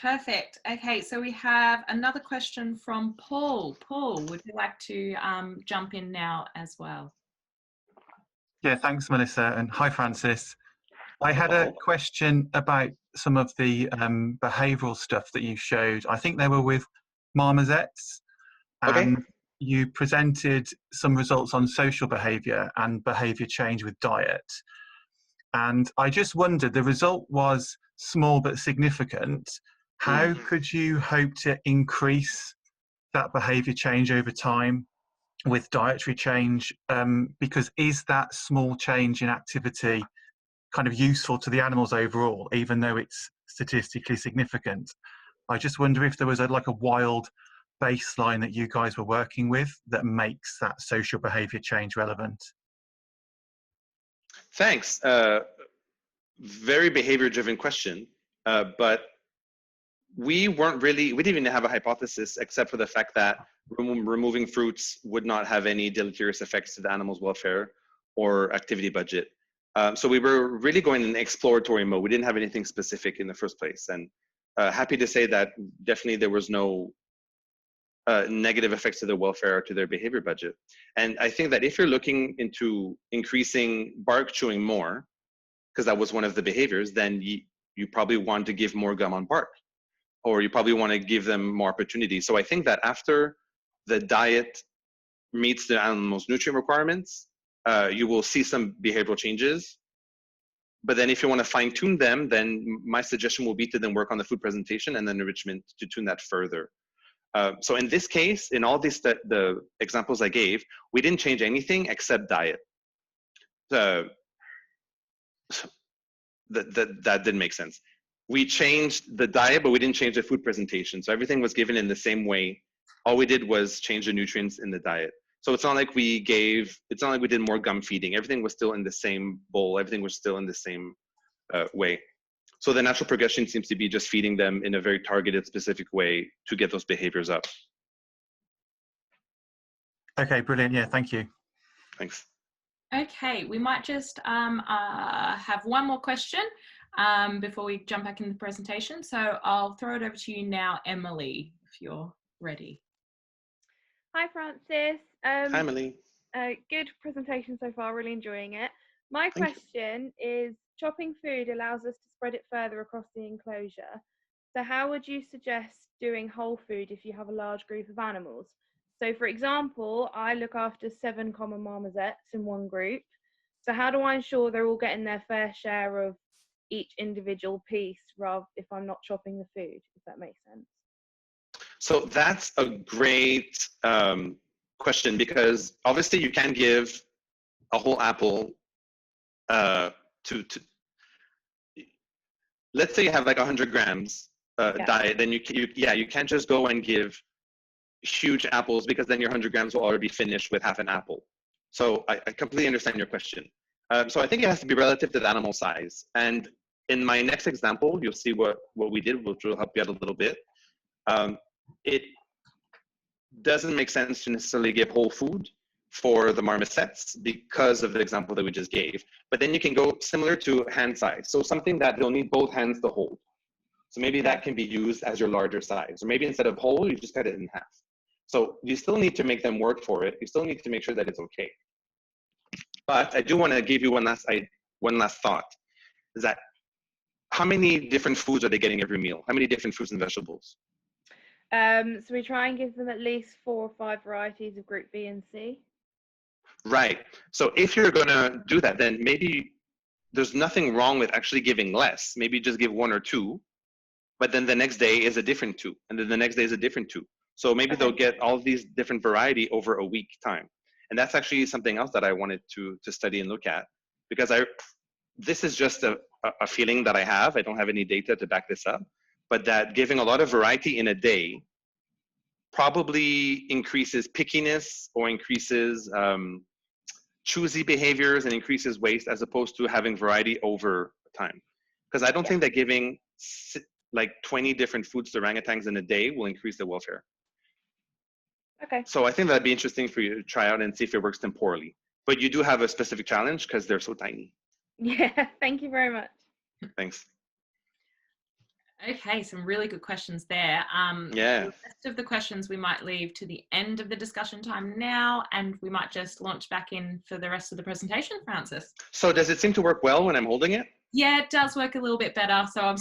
Perfect. Okay, so we have another question from Paul. Paul, would you like to jump in now as well? Yeah, thanks, Melissa, and hi, Francis. I had a question about some of the behavioural stuff that you showed. I think they were with marmosets, and you presented some results on social behaviour and behaviour change with diet. And I just wondered, the result was small but significant. How could you hope to increase that behaviour change over time with dietary change? Because is that small change in activity kind of useful to the animals overall, even though it's statistically significant? I just wonder if there was a wild baseline that you guys were working with that makes that social behaviour change relevant. Thanks. Very behavior-driven question, but we didn't even have a hypothesis except for the fact that removing fruits would not have any deleterious effects to the animal's welfare or activity budget. So we were really going in exploratory mode. We didn't have anything specific in the first place. And happy to say that definitely there was no negative effects to their welfare or to their behavior budget. And I think that if you're looking into increasing bark chewing more, because that was one of the behaviors, then you probably want to give more gum on bark, or you probably want to give them more opportunity. So I think that after the diet meets the animal's nutrient requirements, you will see some behavioral changes. But then if you want to fine tune them, then my suggestion will be to then work on the food presentation and then enrichment to tune that further. So in this case, in all these the examples I gave, we didn't change anything except diet. That didn't make sense. We changed the diet, but we didn't change the food presentation. So everything was given in the same way. All we did was change the nutrients in the diet. So it's not like we did more gum feeding. Everything was still in the same bowl. Everything was still in the same way. So the natural progression seems to be just feeding them in a very targeted, specific way to get those behaviors up. Okay, brilliant. Yeah, thank you. Thanks. Okay, we might just have one more question before we jump back in the presentation. So I'll throw it over to you now, Emily, if you're ready. Hi, Francis. Hi, Emily. Good presentation so far, really enjoying it. My question is, chopping food allows us to spread it further across the enclosure. So how would you suggest doing whole food if you have a large group of animals? So for example, I look after 7 common marmosets in one group. So how do I ensure they're all getting their fair share of each individual piece, rather if I'm not chopping the food, if that makes sense? So that's a great question, because obviously you can give a whole apple to let's say you have like 100 grams diet, then you can't just go and give huge apples, because then your 100 grams will already be finished with half an apple. So I completely understand your question. So I think it has to be relative to the animal size. And in my next example, you'll see what we did, which will help you out a little bit. It doesn't make sense to necessarily give whole food for the marmosets because of the example that we just gave. But then you can go similar to hand size. So something that they'll need both hands to hold. So maybe that can be used as your larger size. Or maybe instead of whole, you just cut it in half. So you still need to make them work for it. You still need to make sure that it's okay. But I do want to give you one last thought, is that how many different foods are they getting every meal? How many different fruits and vegetables? So we try and give them at least 4 or 5 varieties of group B and C. Right. So if you're going to do that, then maybe there's nothing wrong with actually giving less. Maybe just give 1 or 2, but then the next day is a different 2, and then the next day is a different 2. So maybe they'll get all of these different variety over a week time. And that's actually something else that I wanted to study and look at, because this is just a feeling that I have. I don't have any data to back this up, but that giving a lot of variety in a day probably increases pickiness or increases choosy behaviors and increases waste, as opposed to having variety over time. Because I don't think that giving like 20 different foods to orangutans in a day will increase the welfare. Okay. So I think that'd be interesting for you to try out and see if it works temporally. But you do have a specific challenge because they're so tiny. Yeah, thank you very much. Thanks. Okay, some really good questions there. Yeah. The rest of the questions we might leave to the end of the discussion time now, and we might just launch back in for the rest of the presentation, Francis. So does it seem to work well when I'm holding it? Yeah, it does work a little bit better. So I'm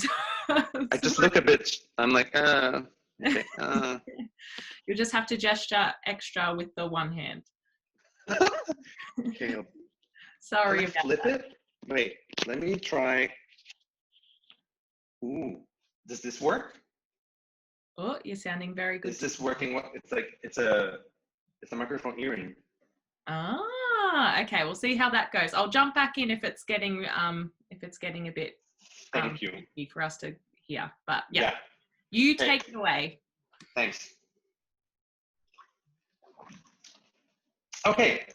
I just look a bit, I'm like, okay, You'll just have to gesture extra with the one hand. okay. Sorry Can I about flip that. it? Wait, let me try. Ooh, does this work? Oh, you're sounding very good. Is this working? It's like, it's a microphone earring. Ah, okay. We'll see how that goes. I'll jump back in if it's getting a bit Thank you. tricky for us to hear. But yeah, Yeah. you Okay. take it away. Thanks. Okay.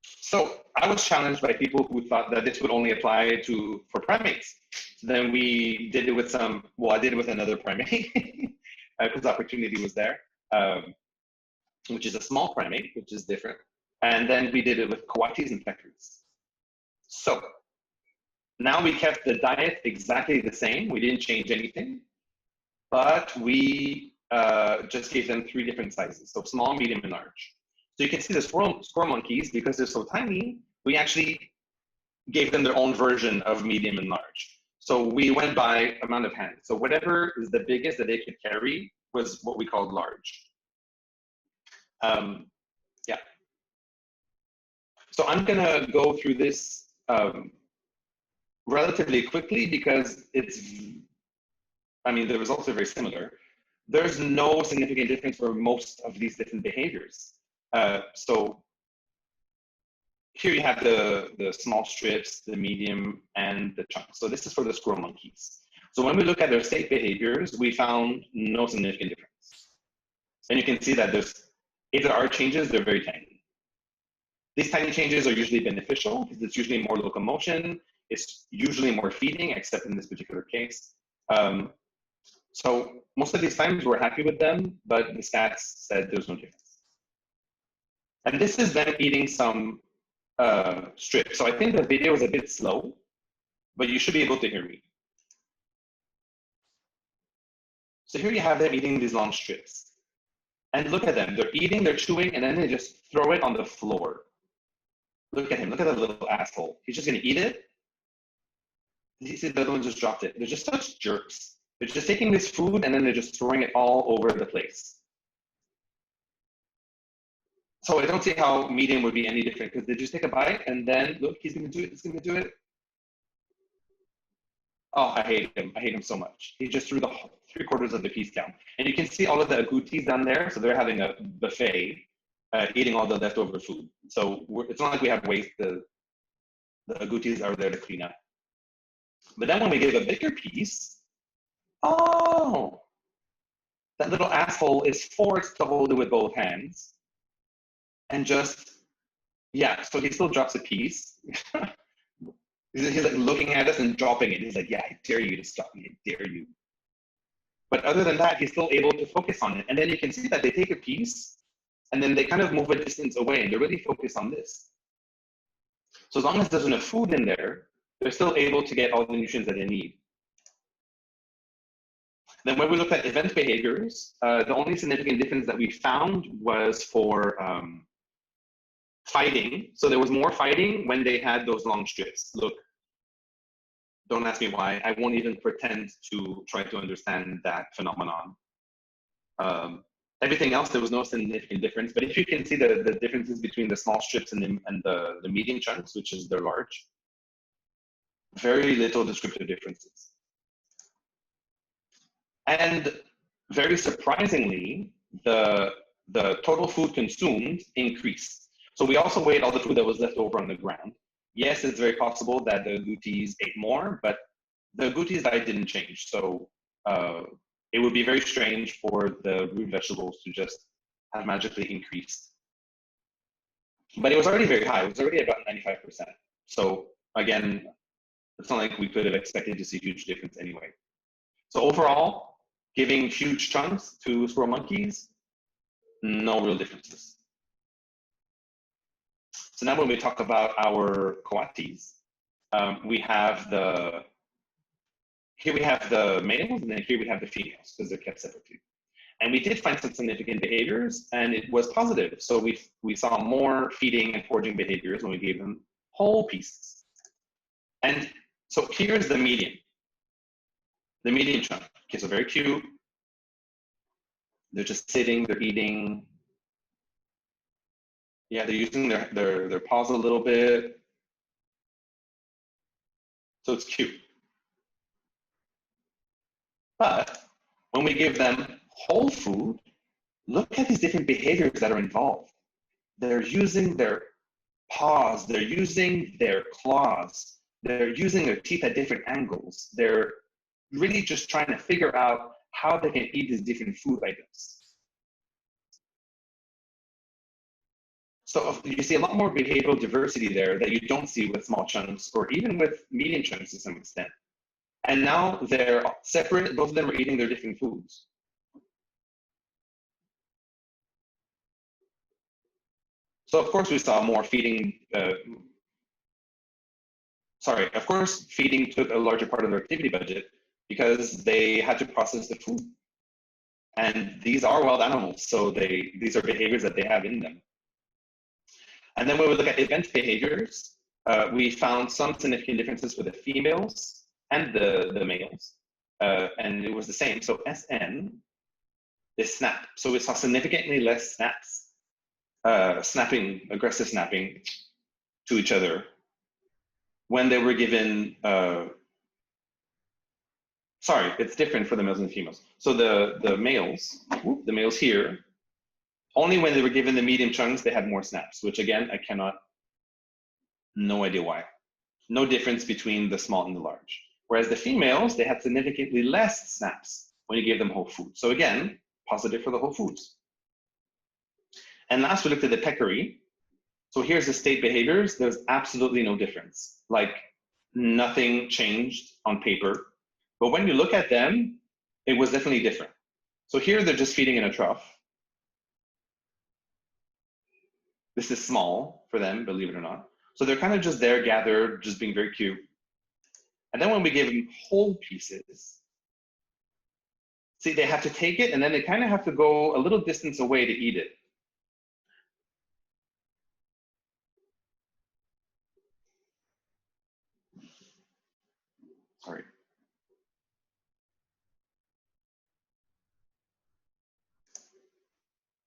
So I was challenged by people who thought that this would only apply for primates. So then we did it with I did it with another primate because opportunity was there, which is a small primate, which is different. And then we did it with coatis and peccary. So now we kept the diet exactly the same. We didn't change anything, but we just gave them 3 different sizes. So small, medium, and large. So you can see the squirrel monkeys, because they're so tiny, we actually gave them their own version of medium and large. So we went by amount of hands. So whatever is the biggest that they could carry was what we called large. Yeah. So I'm gonna go through this relatively quickly because the results are very similar. There's no significant difference for most of these different behaviors. So here you have the small strips, the medium, and the chunks. So this is for the squirrel monkeys. So when we look at their state behaviors, we found no significant difference. And you can see that if there are changes, they're very tiny. These tiny changes are usually beneficial because it's usually more locomotion. It's usually more feeding, except in this particular case. So most of these times we're happy with them, but the stats said there's no difference. And this is them eating some strips. So I think the video is a bit slow, but you should be able to hear me. So here you have them eating these long strips. And look at them. They're eating, they're chewing, and then they just throw it on the floor. Look at him. Look at that little asshole. He's just going to eat it. You see the other one just dropped it. They're just such jerks. They're just taking this food, and then they're just throwing it all over the place. So I don't see how medium would be any different, because they just take a bite, and then, look, he's going to do it. He's going to do it. Oh, I hate him. I hate him so much. He just threw the 3/4 of the piece down. And you can see all of the agoutis down there. So they're having a buffet, eating all the leftover food. So it's not like we have waste. The agoutis are there to clean up. But then when we give a bigger piece, oh, that little asshole is forced to hold it with both hands. And just, yeah, so he still drops a piece. He's like looking at us and dropping it. He's like, yeah, I dare you to stop me, I dare you. But other than that, he's still able to focus on it. And then you can see that they take a piece and then they kind of move a distance away and they're really focused on this. So as long as there's enough food in there, they're still able to get all the nutrients that they need. Then when we looked at event behaviors, the only significant difference that we found was for fighting. So there was more fighting when they had those long strips. Look, don't ask me why. I won't even pretend to try to understand that phenomenon. Everything else, there was no significant difference. But if you can see the differences between the small strips and the medium chunks, which is the large, very little descriptive differences. And very surprisingly, the total food consumed increased. So we also weighed all the food that was left over on the ground. Yes, it's very possible that the gouties ate more, but the gouties diet didn't change. So it would be very strange for the root vegetables to just have magically increased. But it was already very high. It was already about 95%. So again, it's not like we could have expected to see huge difference anyway. So overall, giving huge chunks to squirrel monkeys, no real differences. So now when we talk about our coatis, we have here we have the males, and then here we have the females, because they're kept separately. And we did find some significant behaviors, and it was positive. So we saw more feeding and foraging behaviors when we gave them whole pieces. And so here's the median chunk. Okay, so very cute. They're just sitting, they're eating. Yeah, they're using their paws a little bit. So it's cute. But when we give them whole food, look at these different behaviors that are involved. They're using their paws, they're using their claws, they're using their teeth at different angles. They're really just trying to figure out how they can eat these different food items. So you see a lot more behavioral diversity there that you don't see with small chunks or even with medium chunks to some extent. And now they're separate, both of them are eating their different foods. So of course we saw more feeding, of course feeding took a larger part of their activity budget because they had to process the food. And these are wild animals, so these are behaviors that they have in them. And then when we look at event behaviors, we found some significant differences for the females and the males. And it was the same. So SN is snap. So we saw significantly less snaps, aggressive snapping to each other when they were given, it's different for the males and the females. So the males here, only when they were given the medium chunks, they had more snaps, which again, no idea why. No difference between the small and the large. Whereas the females, they had significantly less snaps when you gave them whole food. So again, positive for the whole foods. And last, we looked at the peccary. So here's the state behaviors. There's absolutely no difference. Like nothing changed on paper. But when you look at them, it was definitely different. So here they're just feeding in a trough. This is small for them, believe it or not. So they're kind of just there gathered, just being very cute. And then when we give them whole pieces, see, they have to take it and then they kind of have to go a little distance away to eat it. Sorry.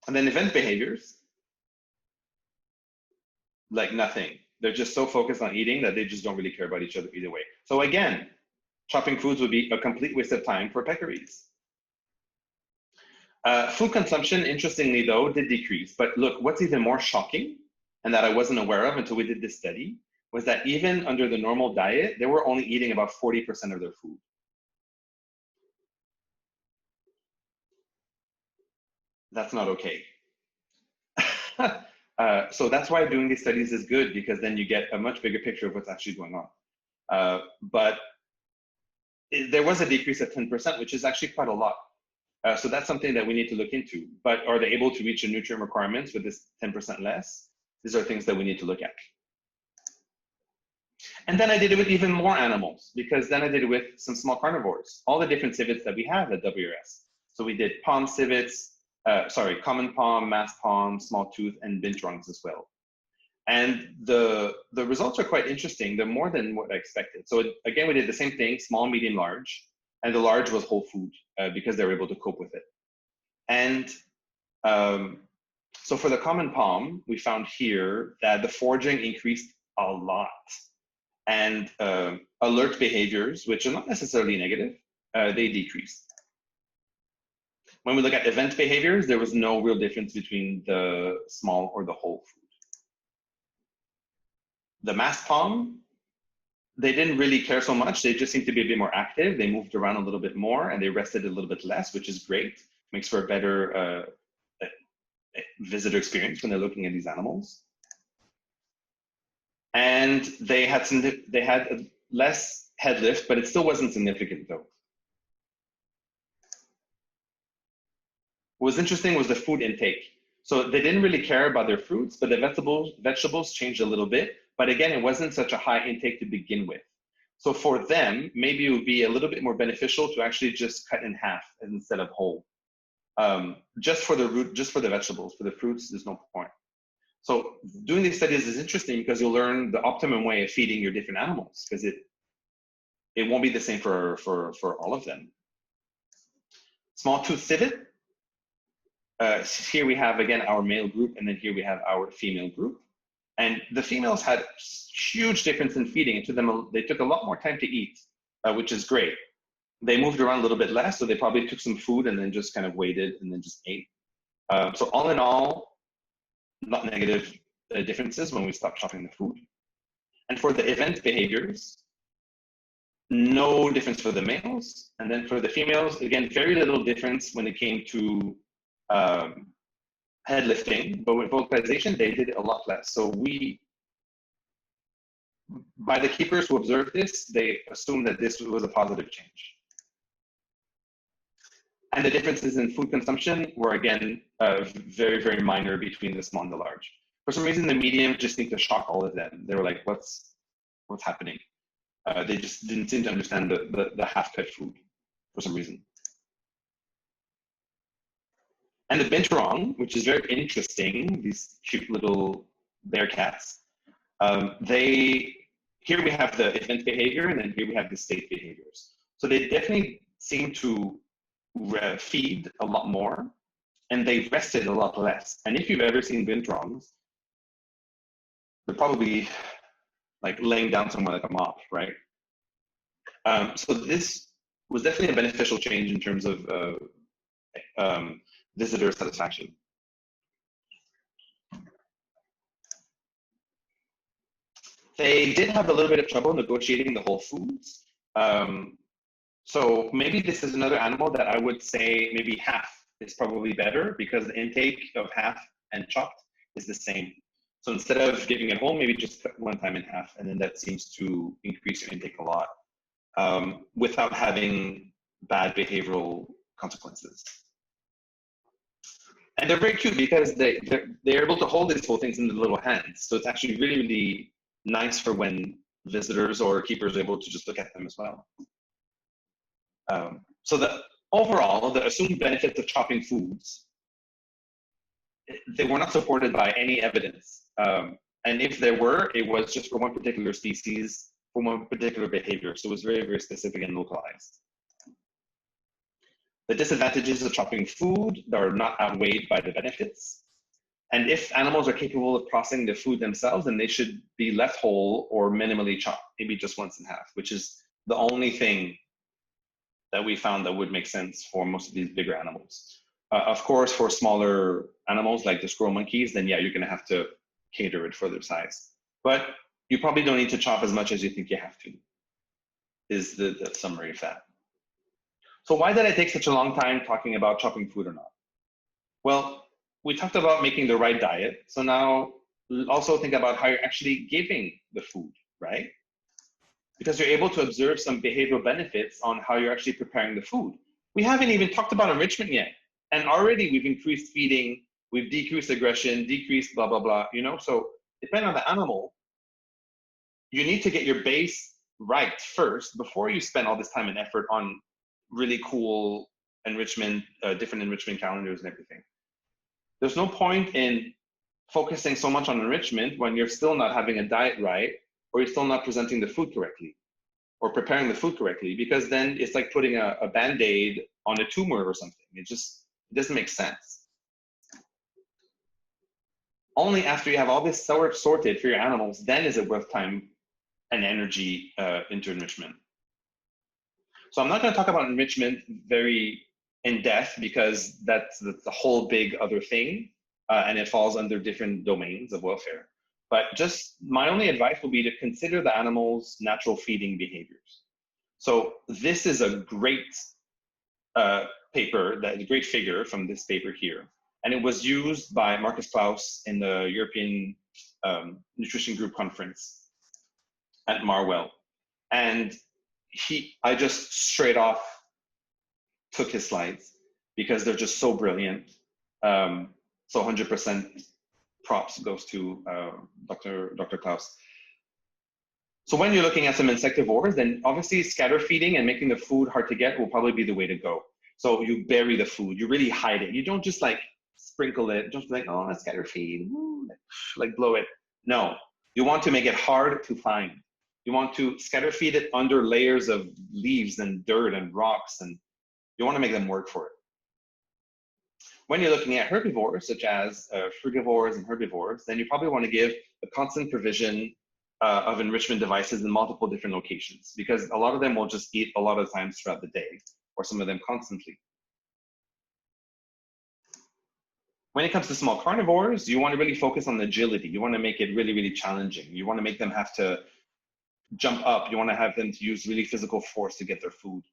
And then event behaviors, like nothing. They're just so focused on eating that they just don't really care about each other either way. So again, chopping foods would be a complete waste of time for peccaries. Food consumption, interestingly though, did decrease. But look, what's even more shocking, and that I wasn't aware of until we did this study, was that even under the normal diet, they were only eating about 40% of their food. That's not okay. So that's why doing these studies is good, because then you get a much bigger picture of what's actually going on. But there was a decrease of 10%, which is actually quite a lot. So that's something that we need to look into. But are they able to reach the nutrient requirements with this 10% less? These are things that we need to look at. And then I did it with even more animals, because then I did it with some small carnivores, all the different civets that we have at WRS. So we did palm civets, common palm, masked palm, small tooth, and binturongs as well. And the results are quite interesting. They're more than what I expected. So again, we did the same thing, small, medium, large, and the large was whole food because they were able to cope with it. And so for the common palm, we found here that the foraging increased a lot. and alert behaviors, which are not necessarily negative, they decreased. When we look at event behaviors, there was no real difference between the small or the whole food. The mass palm, they didn't really care so much. They just seemed to be a bit more active. They moved around a little bit more and they rested a little bit less, which is great. Makes for a better visitor experience when they're looking at these animals. And they had less head lift, but it still wasn't significant though. What was interesting was the food intake. So they didn't really care about their fruits, but the vegetables changed a little bit. But again, it wasn't such a high intake to begin with. So for them, maybe it would be a little bit more beneficial to actually just cut in half instead of whole. Just for the vegetables. For the fruits, there's no point. So doing these studies is interesting because you'll learn the optimum way of feeding your different animals, because it won't be the same for all of them. Small tooth civet. Here we have, again, our male group, and then here we have our female group. And the females had huge difference in feeding. They took a lot more time to eat, which is great. They moved around a little bit less, so they probably took some food and then just kind of waited and then just ate. So all in all, not negative differences when we stopped chopping the food. And for the event behaviors, no difference for the males. And then for the females, again, very little difference when it came to head lifting, but with vocalization, they did a lot less. So by the keepers who observed this, they assumed that this was a positive change. And the differences in food consumption were, again, very, very minor between the small and the large. For some reason, the medium just seemed to shock all of them. They were like, what's happening? They just didn't seem to understand the half-cut food for some reason. And the binturong, which is very interesting, these cute little bear cats, here we have the event behavior, and then here we have the state behaviors. So they definitely seem to feed a lot more, and they rested a lot less. And if you've ever seen binturongs, they're probably like laying down somewhere like a mop, right? So this was definitely a beneficial change in terms of visitor satisfaction. They did have a little bit of trouble negotiating the whole foods. So maybe this is another animal that I would say maybe half is probably better, because the intake of half and chopped is the same. So instead of giving it whole, maybe just cut one time in half, and then that seems to increase your intake a lot without having bad behavioral consequences. And they're very cute because they're able to hold these whole things in the little hands. So it's actually really, really nice for when visitors or keepers are able to just look at them as well. So overall, the assumed benefits of chopping foods, they were not supported by any evidence. And if there were, it was just for one particular species, for one particular behavior. So it was very, very specific and localized. The disadvantages of chopping food are not outweighed by the benefits. And if animals are capable of processing the food themselves, then they should be left whole or minimally chopped, maybe just once in half, which is the only thing that we found that would make sense for most of these bigger animals. Of course, for smaller animals like the squirrel monkeys, then yeah, you're gonna have to cater it for their size. But you probably don't need to chop as much as you think you have to, is the summary of that. So why did I take such a long time talking about chopping food or not? Well, we talked about making the right diet. So now also think about how you're actually giving the food, right? Because you're able to observe some behavioral benefits on how you're actually preparing the food. We haven't even talked about enrichment yet. And already we've increased feeding, we've decreased aggression, decreased blah, blah, blah, you know? So depending on the animal, you need to get your base right first before you spend all this time and effort on really cool enrichment, different enrichment calendars and everything. There's no point in focusing so much on enrichment when you're still not having a diet right, or you're still not presenting the food correctly, or preparing the food correctly, because then it's like putting a Band-Aid on a tumor or something. It doesn't make sense. Only after you have all this sorted for your animals, then is it worth time and energy into enrichment. So I'm not going to talk about enrichment very in depth because that's a whole big other thing, and it falls under different domains of welfare. But just my only advice will be to consider the animal's natural feeding behaviors. So this is a great paper, a great figure from this paper here. And it was used by Marcus Claus in the European Nutrition Group Conference at Marwell. And I just straight off took his slides because they're just so brilliant. So 100% props goes to Dr. Claus. So when you're looking at some insectivores, then obviously scatter feeding and making the food hard to get will probably be the way to go. So you bury the food, you really hide it. You don't just like sprinkle it, just like, oh, let's scatter feed, woo, like blow it. No, you want to make it hard to find. You want to scatter feed it under layers of leaves and dirt and rocks, and you want to make them work for it. When you're looking at herbivores, such as frugivores and herbivores, then you probably want to give a constant provision of enrichment devices in multiple different locations, because a lot of them will just eat a lot of times throughout the day, or some of them constantly. When it comes to small carnivores, you want to really focus on agility. You want to make it really, really challenging. You want to make them have to jump up. You want to have them to use really physical force to get their food.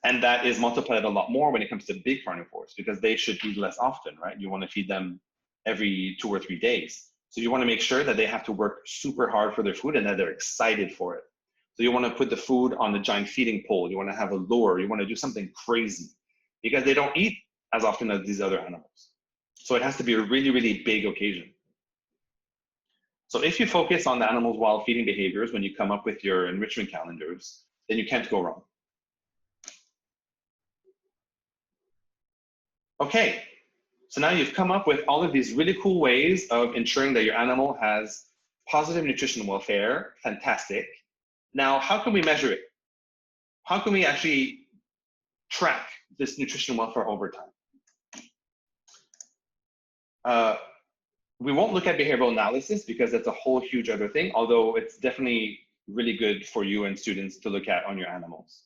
And that is multiplied a lot more when it comes to big carnivores, because they should eat less often, right? You want to feed them every 2 or 3 days. So you want to make sure that they have to work super hard for their food and that they're excited for it. So you want to put the food on the giant feeding pole. You want to have a lure. You want to do something crazy because they don't eat as often as these other animals. So it has to be a really, really big occasion. So if you focus on the animal's wild feeding behaviors when you come up with your enrichment calendars, then you can't go wrong. Okay, so now you've come up with all of these really cool ways of ensuring that your animal has positive nutritional welfare. Fantastic. Now, how can we measure it? How can we actually track this nutritional welfare over time? We won't look at behavioral analysis because that's a whole huge other thing, although it's definitely really good for you and students to look at on your animals.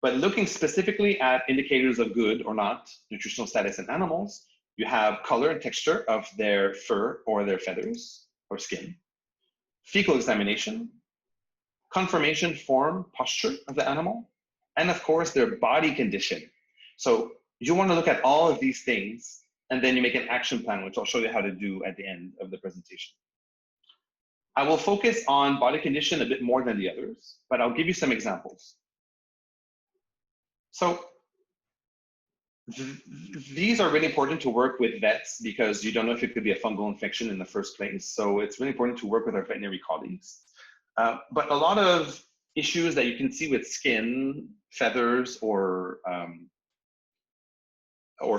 But looking specifically at indicators of good or not nutritional status in animals, you have color and texture of their fur or their feathers or skin, fecal examination, conformation, form, posture of the animal, and of course their body condition. So you want to look at all of these things, and then you make an action plan, which I'll show you how to do at the end of the presentation. I will focus on body condition a bit more than the others, but I'll give you some examples. So these are really important to work with vets because you don't know if it could be a fungal infection in the first place. So it's really important to work with our veterinary colleagues. But a lot of issues that you can see with skin, feathers, or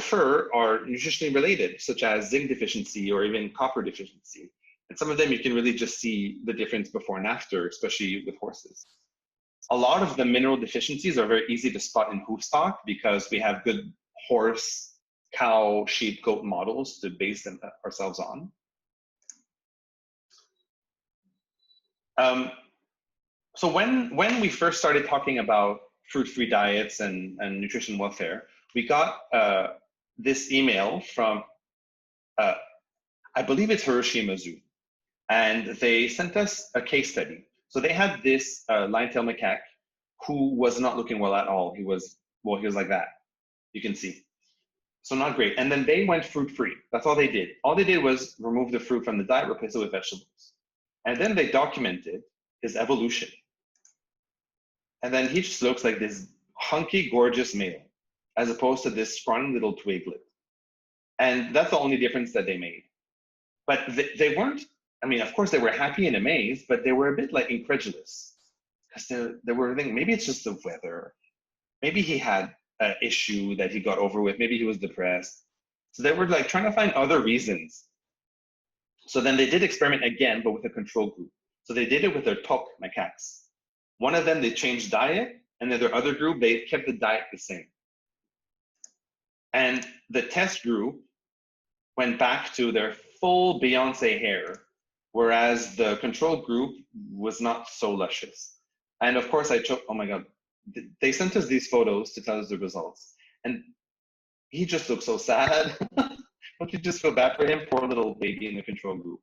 fur are nutritionally related, such as zinc deficiency or even copper deficiency. And some of them you can really just see the difference before and after, especially with horses. A lot of the mineral deficiencies are very easy to spot in hoof stock because we have good horse, cow, sheep, goat models to base them ourselves on. So when we first started talking about fruit-free diets and nutrition welfare, we got this email from, I believe it's Hiroshima Zoo, and they sent us a case study. So they had this lion-tailed macaque who was not looking well at all. He was like that, you can see. So not great. And then they went fruit-free. That's all they did. All they did was remove the fruit from the diet, replace it with vegetables. And then they documented his evolution. And then he just looks like this hunky, gorgeous male, as opposed to this scrawny little twiglet. And that's the only difference that they made. But they weren't, I mean, of course they were happy and amazed, but they were a bit like incredulous. Because they were thinking, maybe it's just the weather. Maybe he had an issue that he got over with. Maybe he was depressed. So they were like trying to find other reasons. So then they did experiment again, but with a control group. So they did it with their top macaques. One of them, they changed diet, and then their other group, they kept the diet the same. And the test group went back to their full Beyonce hair whereas the control group was not so luscious. And of course I chose, oh my God, they sent us these photos to tell us the results. And he just looked so sad. Don't you just feel bad for him? Poor little baby in the control group.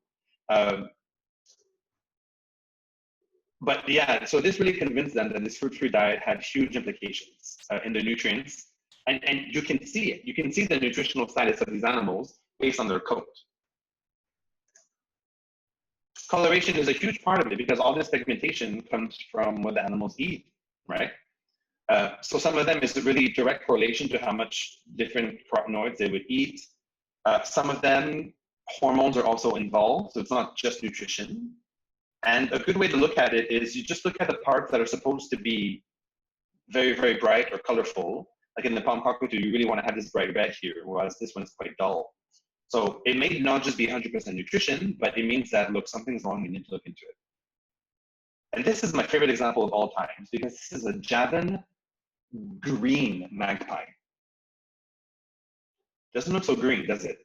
But yeah, so this really convinced them that this fruit-free diet had huge implications in the nutrients. And you can see it. You can see the nutritional status of these animals based on their coat. Coloration is a huge part of it because all this pigmentation comes from what the animals eat, right? So some of them is a really direct correlation to how much different carotenoids they would eat. Some of them, hormones are also involved, so it's not just nutrition. And a good way to look at it is you just look at the parts that are supposed to be very, very bright or colorful. Like in the palm cockroach, you really want to have this bright red here, whereas this one's quite dull. So it may not just be 100% nutrition, but it means that, look, something's wrong, you need to look into it. And this is my favorite example of all times because this is a Javan green magpie. Doesn't look so green, does it?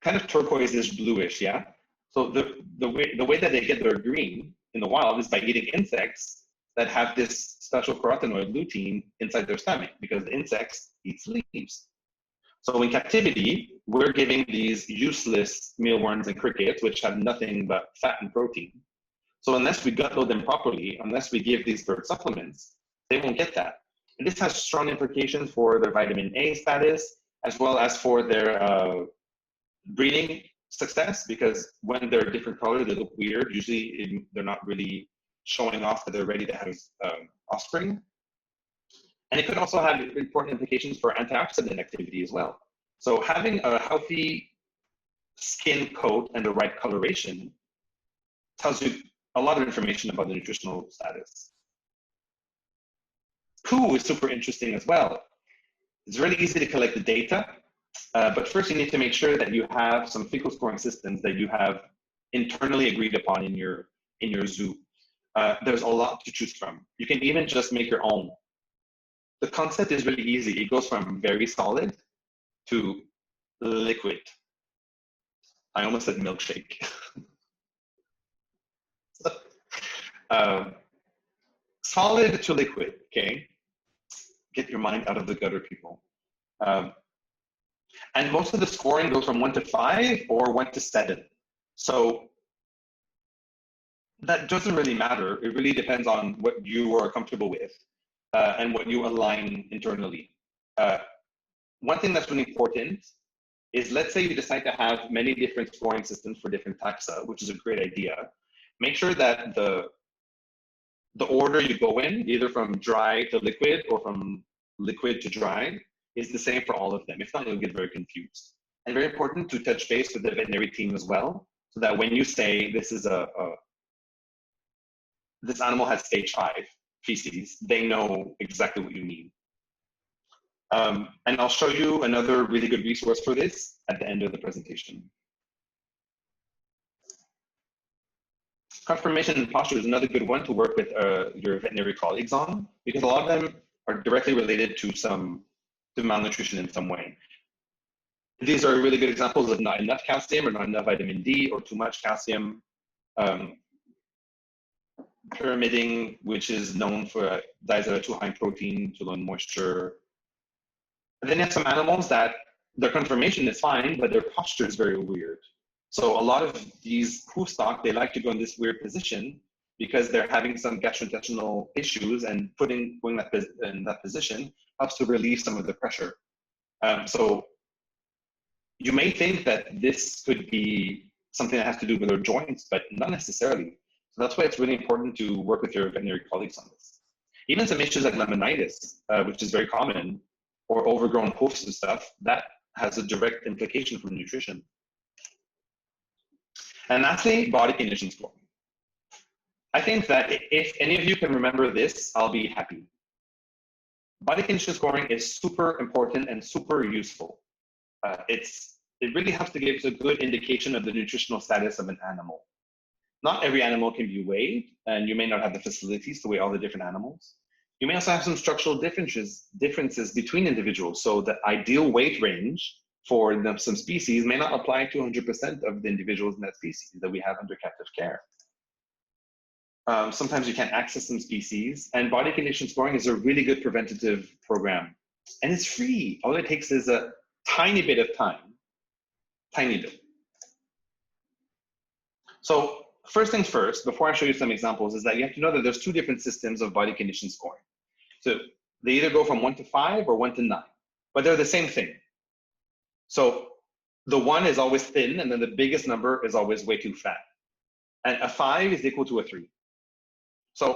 Kind of turquoise-ish bluish, yeah? So the way that they get their green in the wild is by eating insects that have this special carotenoid lutein inside their stomach because the insects eat leaves. So in captivity, we're giving these useless mealworms and crickets, which have nothing but fat and protein. So unless we gut load them properly, unless we give these bird supplements, they won't get that. And this has strong implications for their vitamin A status, as well as for their breeding success, because when they're different colors, they look weird. Usually they're not really showing off that they're ready to have offspring. And it could also have important implications for antioxidant activity as well. So having a healthy skin coat and the right coloration tells you a lot of information about the nutritional status. Poo is super interesting as well. It's really easy to collect the data, but first you need to make sure that you have some fecal scoring systems that you have internally agreed upon in your zoo. There's a lot to choose from. You can even just make your own. The concept is really easy. It goes from very solid to liquid. I almost said milkshake. Solid to liquid, okay? Get your mind out of the gutter, people. And most of the scoring goes from 1 to 5 or 1 to 7. So that doesn't really matter. It really depends on what you are comfortable with and what you align internally. One thing that's really important is, let's say you decide to have many different scoring systems for different taxa, which is a great idea. Make sure that the order you go in, either from dry to liquid or from liquid to dry, is the same for all of them. If not, you'll get very confused. And very important to touch base with the veterinary team as well, so that when you say this is this animal has stage 5 feces, they know exactly what you mean. And I'll show you another really good resource for this at the end of the presentation. Conformation and posture is another good one to work with your veterinary colleagues on, because a lot of them are directly related to malnutrition in some way. These are really good examples of not enough calcium or not enough vitamin D or too much calcium. Pyramiding, which is known for diets that are too high in protein, too low in moisture. And then you have some animals that their conformation is fine, but their posture is very weird. So a lot of these poo stock, they like to go in this weird position because they're having some gastrointestinal issues, and going in that position helps to relieve some of the pressure. So you may think that this could be something that has to do with their joints, but not necessarily. So that's why it's really important to work with your veterinary colleagues on this. Even some issues like laminitis, which is very common, or overgrown hoofs and stuff, that has a direct implication for nutrition. And lastly, body condition scoring. I think that if any of you can remember this, I'll be happy. Body condition scoring is super important and super useful. It really helps to give us a good indication of the nutritional status of an animal. Not every animal can be weighed, and you may not have the facilities to weigh all the different animals. You may also have some structural differences between individuals. So the ideal weight range for some species may not apply to 100% of the individuals in that species that we have under captive care. Sometimes you can't access some species, and body condition scoring is a really good preventative program. And it's free. All it takes is a tiny bit of time, tiny bit. So first things first, before I show you some examples, is that you have to know that there's two different systems of body condition scoring. So they either go from 1 to 5 or 1 to 9, but they're the same thing. So the 1 is always thin, and then the biggest number is always way too fat. And a 5 is equal to a 3. So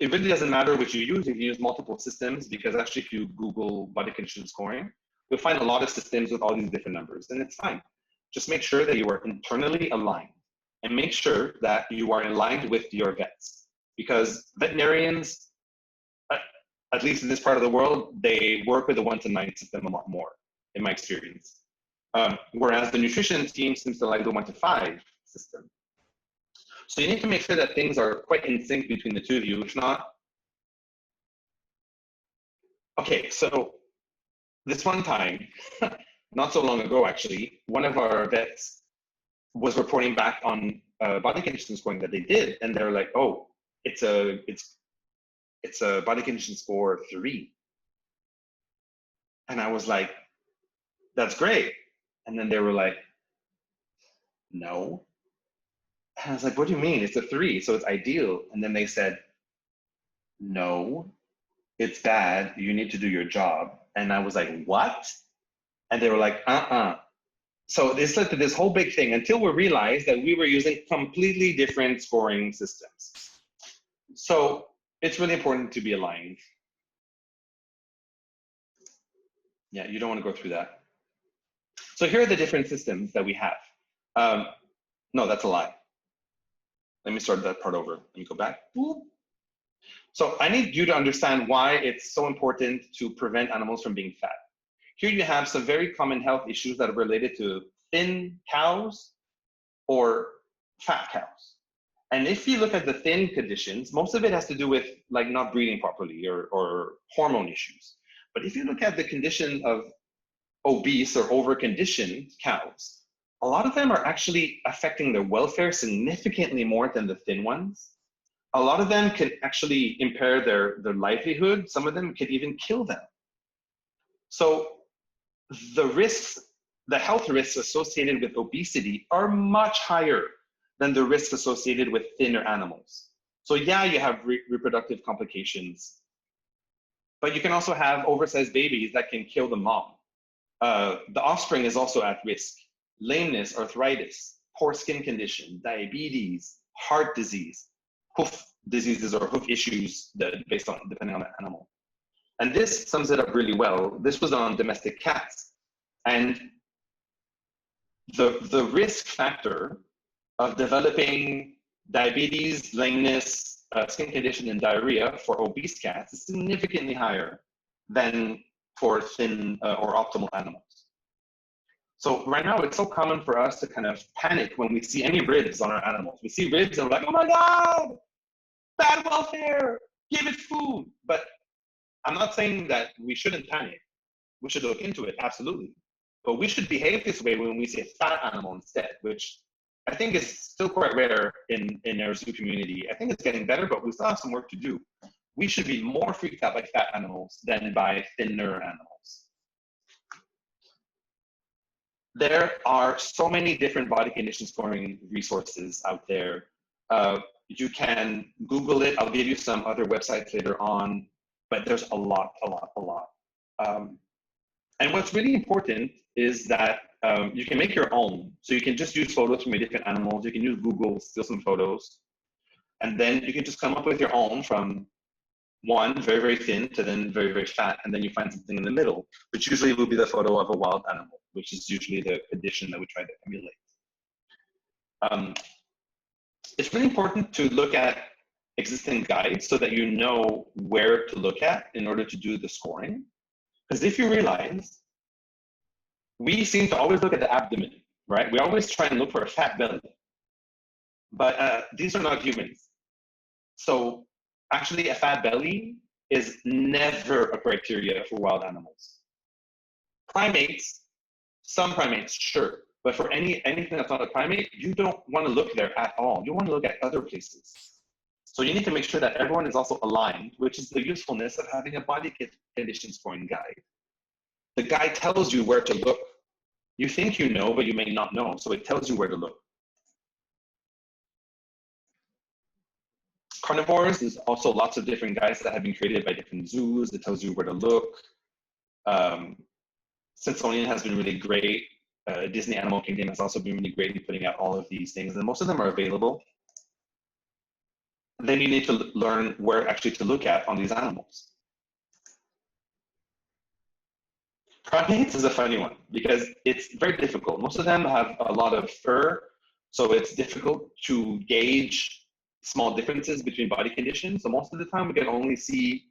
it really doesn't matter which you use. You can use multiple systems, because actually if you Google body condition scoring, you'll find a lot of systems with all these different numbers, and it's fine. Just make sure that you are internally aligned, and make sure that you are aligned with your vets, because veterinarians, at least in this part of the world, they work with the 1 to 9 system a lot more, in my experience. Whereas the nutrition team seems to like the 1 to 5 system. So you need to make sure that things are quite in sync between the two of you. If not, okay, so this one time, not so long ago actually, one of our vets was reporting back on body condition scoring that they did, and they're like, oh, it's a body condition score 3. And I was like, that's great. And then they were like, no. And I was like, what do you mean? It's a 3, so it's ideal. And then they said, no, it's bad. You need to do your job. And I was like, what? And they were like, So this led to this whole big thing until we realized that we were using completely different scoring systems. So it's really important to be aligned. Yeah, you don't want to go through that. So here are the different systems that we have. No, that's a lie. Let me start that part over. Let me go back. So I need you to understand why it's so important to prevent animals from being fat. Here you have some very common health issues that are related to thin cows or fat cows. And if you look at the thin conditions, most of it has to do with like not breeding properly or hormone issues. But if you look at the condition of obese or over-conditioned cows, a lot of them are actually affecting their welfare significantly more than the thin ones. A lot of them can actually impair their livelihood. Some of them could even kill them. So the risks, the health risks associated with obesity are much higher than the risks associated with thinner animals. So yeah, you have reproductive complications, but you can also have oversized babies that can kill the mom. The offspring is also at risk. Lameness, arthritis, poor skin condition, diabetes, heart disease, hoof diseases or hoof issues based on depending on the animal. And this sums it up really well. This was on domestic cats. And the risk factor of developing diabetes, lameness, skin condition, and diarrhea for obese cats is significantly higher than for thin or optimal animals. So right now, it's so common for us to kind of panic when we see any ribs on our animals. We see ribs and we're like, oh my God, bad welfare, give it food. But I'm not saying that we shouldn't panic. We should look into it, absolutely. But we should behave this way when we see a fat animal instead, which I think is still quite rare in our zoo community. I think it's getting better, but we still have some work to do. We should be more freaked out by fat animals than by thinner animals. There are so many different body condition scoring resources out there. You can Google it. I'll give you some other websites later on, but there's a lot. And what's really important is that you can make your own. So you can just use photos from different animals. You can use Google, steal some photos, and then you can just come up with your own from one very, very thin to then very, very fat, and then you find something in the middle, which usually will be the photo of a wild animal, which is usually the condition that we try to emulate. It's really important to look at existing guides so that you know where to look at in order to do the scoring. Because if you realize, we seem to always look at the abdomen, right? We always try and look for a fat belly, but these are not humans. So actually a fat belly is never a criteria for wild animals. Primates Some primates, sure. But for anything that's not a primate, you don't want to look there at all. You want to look at other places. So you need to make sure that everyone is also aligned, which is the usefulness of having a body condition scoring guide. The guide tells you where to look. You think you know, but you may not know. So it tells you where to look. Carnivores, there's also lots of different guides that have been created by different zoos. It tells you where to look. Smithsonian has been really great. Disney Animal Kingdom has also been really great in putting out all of these things, and most of them are available. Then you need to learn where actually to look at on these animals. Primates is a funny one because it's very difficult. Most of them have a lot of fur, so it's difficult to gauge small differences between body conditions. So most of the time we can only see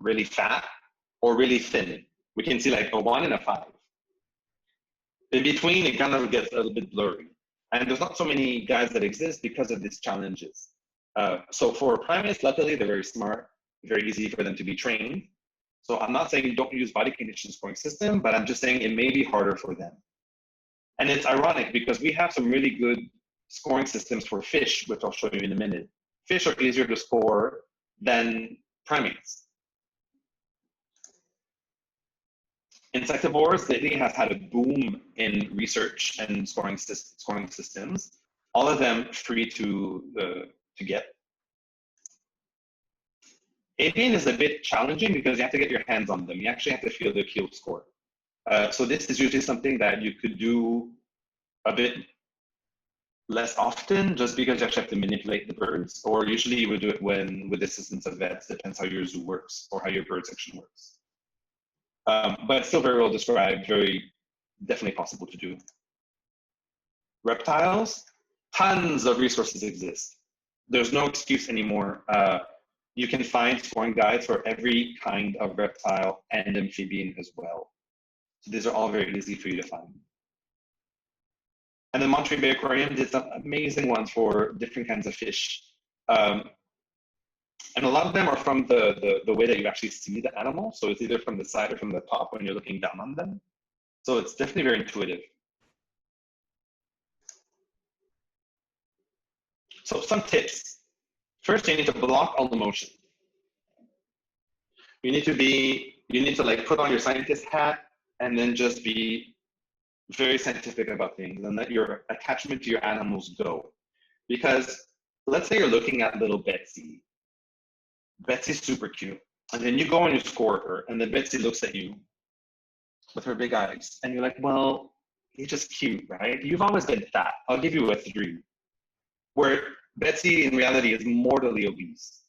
really fat or really thin. We can see like a 1 and a 5. In between, it kind of gets a little bit blurry. And there's not so many guides that exist because of these challenges. So for primates, luckily, they're very smart, very easy for them to be trained. So I'm not saying don't use body condition scoring system, but I'm just saying it may be harder for them. And it's ironic because we have some really good scoring systems for fish, which I'll show you in a minute. Fish are easier to score than primates. Insectivores lately has had a boom in research and scoring systems. All of them free to get. Avian is a bit challenging because you have to get your hands on them. You actually have to feel the keel score. So this is usually something that you could do a bit less often just because you actually have to manipulate the birds, or usually you would do it with the assistance of vets, depends how your zoo works or how your bird section works. But it's still very well described, very definitely possible to do. Reptiles, tons of resources exist. There's no excuse anymore. You can find scoring guides for every kind of reptile and amphibian as well. So these are all very easy for you to find. And the Monterey Bay Aquarium did some amazing ones for different kinds of fish. And a lot of them are from the way that you actually see the animal. So it's either from the side or from the top when you're looking down on them. So it's definitely very intuitive. So some tips. First, you need to block all emotion. You need to like put on your scientist hat and then just be very scientific about things and let your attachment to your animals go. Because let's say you're looking at little Betsy. Betsy's super cute. And then you go and you score her, and then Betsy looks at you with her big eyes. And you're like, well, you're just cute, right? You've always been fat. I'll give you a 3. Where Betsy in reality is mortally obese.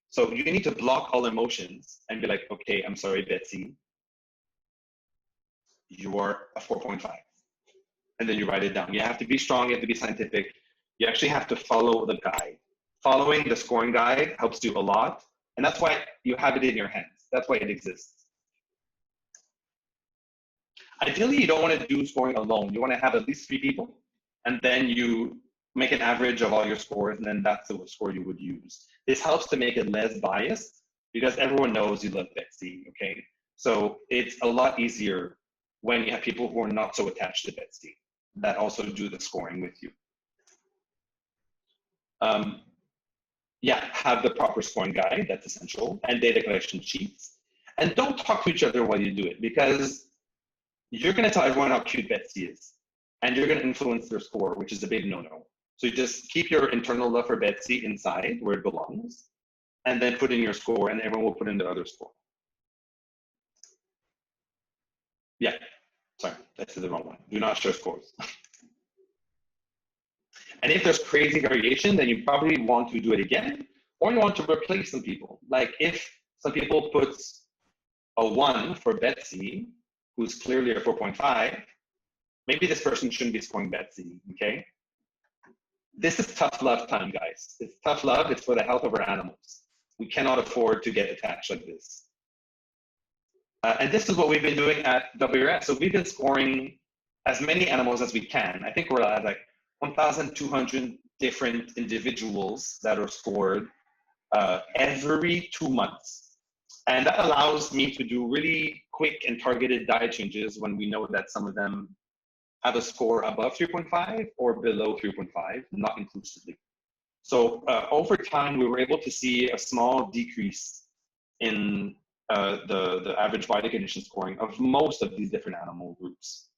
So you need to block all emotions and be like, okay, I'm sorry, Betsy. You are a 4.5. And then you write it down. You have to be strong, you have to be scientific. You actually have to follow the guide. Following the scoring guide helps you a lot. And that's why you have it in your hands. That's why it exists. Ideally, you don't want to do scoring alone. You want to have at least 3 people. And then you make an average of all your scores, and then that's the score you would use. This helps to make it less biased because everyone knows you love Betsy, okay? So it's a lot easier when you have people who are not so attached to Betsy that also do the scoring with you. Yeah, have the proper scoring guide, that's essential, and data collection sheets. And don't talk to each other while you do it because you're gonna tell everyone how cute Betsy is and you're gonna influence their score, which is a big no-no. So you just keep your internal love for Betsy inside where it belongs and then put in your score and everyone will put in their other score. Yeah, sorry, that's the wrong one. Do not share scores. And if there's crazy variation, then you probably want to do it again, or you want to replace some people. Like if some people put a 1 for Betsy, who's clearly a 4.5, maybe this person shouldn't be scoring Betsy, okay? This is tough love time, guys. It's tough love, it's for the health of our animals. We cannot afford to get attached like this. And this is what we've been doing at WRS. So we've been scoring as many animals as we can. I think we're at like 1,200 different individuals that are scored every 2 months. And that allows me to do really quick and targeted diet changes when we know that some of them have a score above 3.5 or below 3.5, not inclusively. So over time, we were able to see a small decrease in the average body condition scoring of most of these different animal groups.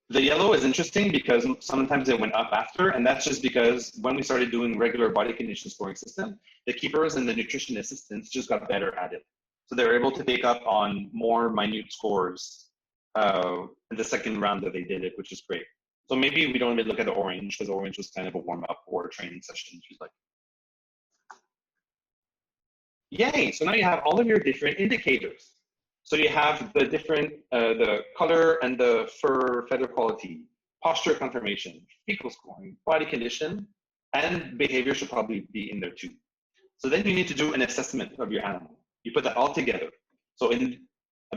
The yellow is interesting because sometimes it went up after, and that's just because when we started doing regular body condition scoring system, the keepers and the nutrition assistants just got better at it. So they were able to pick up on more minute scores in the second round that they did it, which is great. So maybe we don't even look at the orange because orange was kind of a warm up or a training session. She's like, yay! So now you have all of your different indicators. So you have the different, the color and the fur feather quality, posture confirmation, fecal scoring, body condition, and behavior should probably be in there too. So then you need to do an assessment of your animal. You put that all together. So in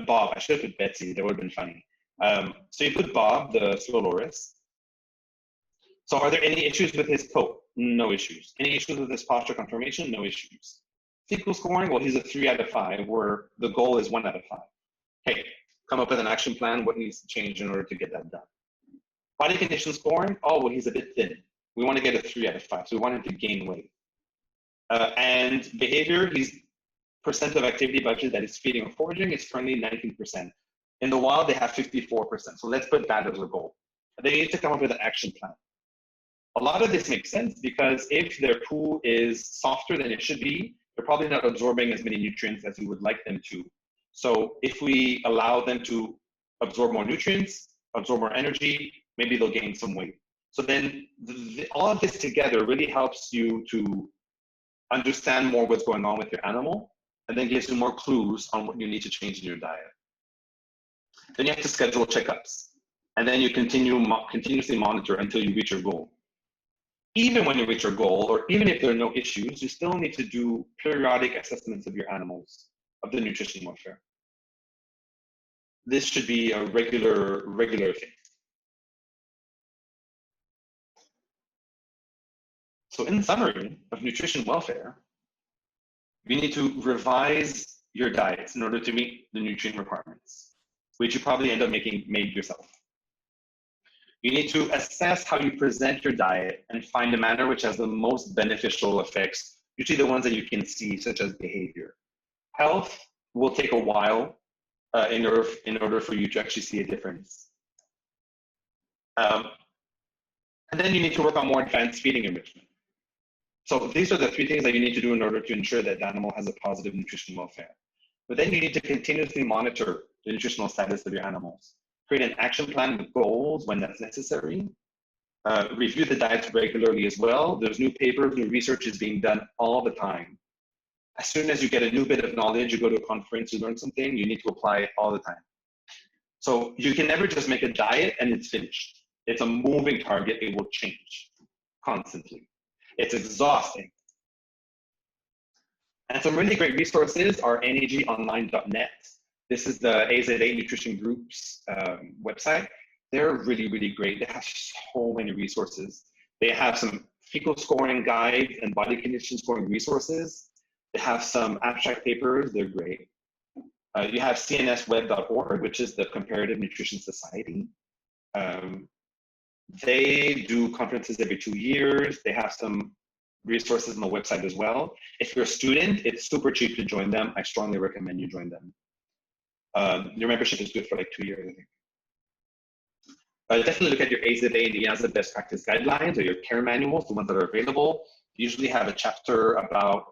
Bob, I should have put Betsy, that would have been funny. So you put Bob, the Sloloris. So are there any issues with his coat? No issues. Any issues with his posture confirmation? No issues. Fecal scoring, well, he's a 3 out of 5, where the goal is 1 out of 5. Hey, come up with an action plan, what needs to change in order to get that done. Body condition scoring, oh, well, he's a bit thin. We want to get a 3 out of 5, so we want him to gain weight. And behavior, he's percent of activity budget that is feeding or foraging is currently 19%. In the wild, they have 54%. So let's put that as a goal. They need to come up with an action plan. A lot of this makes sense because if their poo is softer than it should be, they're probably not absorbing as many nutrients as you would like them to. So if we allow them to absorb more nutrients, absorb more energy, maybe they'll gain some weight. So then all of this together really helps you to understand more what's going on with your animal, and then gives you more clues on what you need to change in your diet. Then you have to schedule checkups, and then you continuously monitor until you reach your goal. Even when you reach your goal, or even if there are no issues, you still need to do periodic assessments of your animals, of the nutrition welfare. This should be a regular thing. So in summary of nutrition welfare, you need to revise your diets in order to meet the nutrient requirements, which you probably end up made yourself. You need to assess how you present your diet and find a manner which has the most beneficial effects, usually the ones that you can see, such as behavior. Health will take a while in order for you to actually see a difference. And then you need to work on more advanced feeding enrichment. So these are the 3 things that you need to do in order to ensure that the animal has a positive nutrition welfare. But then you need to continuously monitor the nutritional status of your animals. Create an action plan with goals when that's necessary. Review the diets regularly as well. There's new papers, new research is being done all the time. As soon as you get a new bit of knowledge, you go to a conference, you learn something, you need to apply it all the time. So you can never just make a diet and it's finished. It's a moving target, it will change constantly. It's exhausting. And some really great resources are nagonline.net. This is the EAZA Nutrition Group's website. They're really, really great. They have so many resources. They have some fecal scoring guides and body condition scoring resources. They have some abstract papers. They're great. You have cnsweb.org, which is the Comparative Nutrition Society. They do conferences every 2 years. They have some resources on the website as well. If you're a student, it's super cheap to join them. I strongly recommend you join them. Your membership is good for like 2 years, I think. Definitely look at your EAZA and EAZA best practice guidelines or your care manuals, the ones that are available. You usually have a chapter about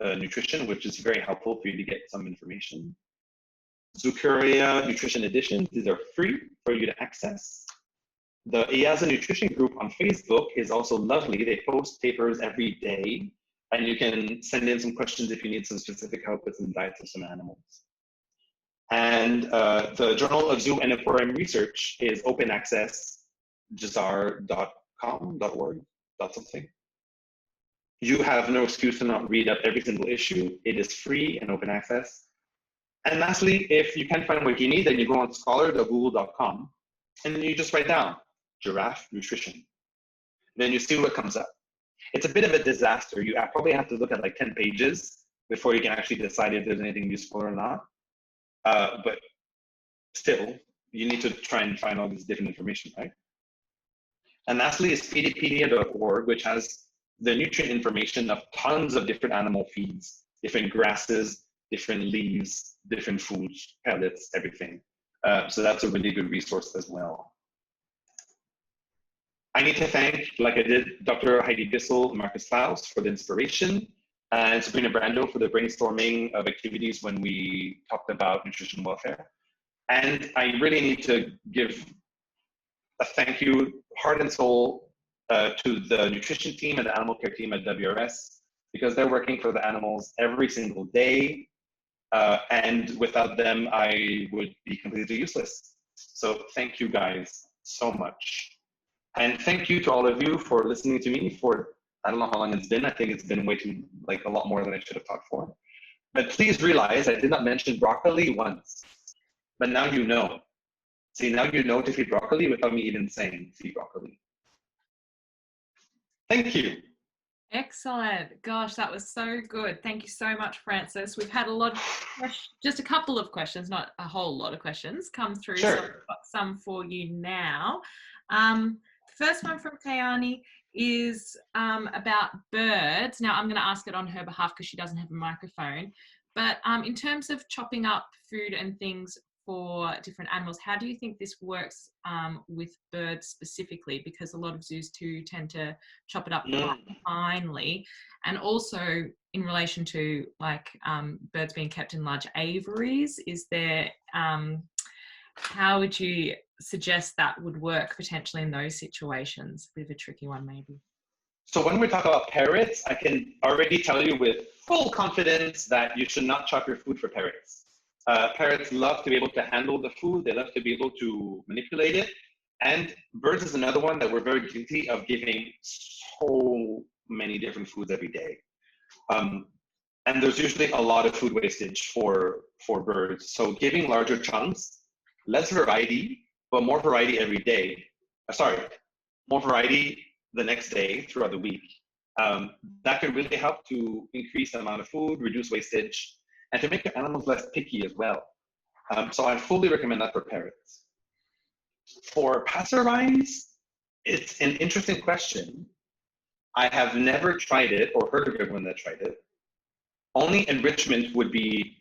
nutrition, which is very helpful for you to get some information. Zucaria Nutrition Editions, these are free for you to access. The EAZA Nutrition Group on Facebook is also lovely. They post papers every day, and you can send in some questions if you need some specific help with some diets of some animals. And the Journal of Zoo and Aquarium Research is open access, jazar.com.org, something. You have no excuse to not read up every single issue. It is free and open access. And lastly, if you can't find what you need, then you go on scholar.google.com and then you just write down giraffe nutrition. Then you see what comes up. It's a bit of a disaster. You probably have to look at like 10 pages before you can actually decide if there's anything useful or not. but still, you need to try and find all this different information, right? And lastly is feedipedia.org, which has the nutrient information of tons of different animal feeds, different grasses, different leaves, different foods, pellets, everything. So that's a really good resource as well. I need to thank, like I did, Dr. Heidi Bissell and Marcus Faust for the inspiration, and Sabrina Brando for the brainstorming of activities when we talked about nutrition welfare. And I really need to give a thank you, heart and soul, to the nutrition team and the animal care team at WRS, because they're working for the animals every single day. And without them, I would be completely useless. So thank you guys so much. And thank you to all of you for listening to me for, I don't know how long it's been. I think it's been way too, like a lot more than I should have talked for. But please realize I did not mention broccoli once, but now you know. See, now you know to feed broccoli without me even saying feed broccoli. Thank you. Excellent. Gosh, that was so good. Thank you so much, Francis. We've had a lot of just a couple of questions, not a whole lot of questions come through. Sure. So I've got some for you now. The first one from Kayani is about birds. Now I'm going to ask it on her behalf because she doesn't have a microphone. But in terms of chopping up food and things for different animals, how do you think this works with birds specifically? Because a lot of zoos too tend to chop it up quite finely. And also in relation to like birds being kept in large aviaries, is there, how would you suggest that would work potentially in those situations? A bit of a tricky one maybe. So when we talk about parrots, I can already tell you with full confidence that you should not chop your food for parrots. Parrots love to be able to handle the food. They love to be able to manipulate it. And birds is another one that we're very guilty of giving so many different foods every day. And there's usually a lot of food wastage for birds. So giving larger chunks, less variety, but more variety every day. More variety the next day throughout the week. That can really help to increase the amount of food, reduce wastage, and to make your animals less picky as well. So I fully recommend that for parrots. For passerines, it's an interesting question. I have never tried it or heard of anyone that tried it. Only enrichment would be,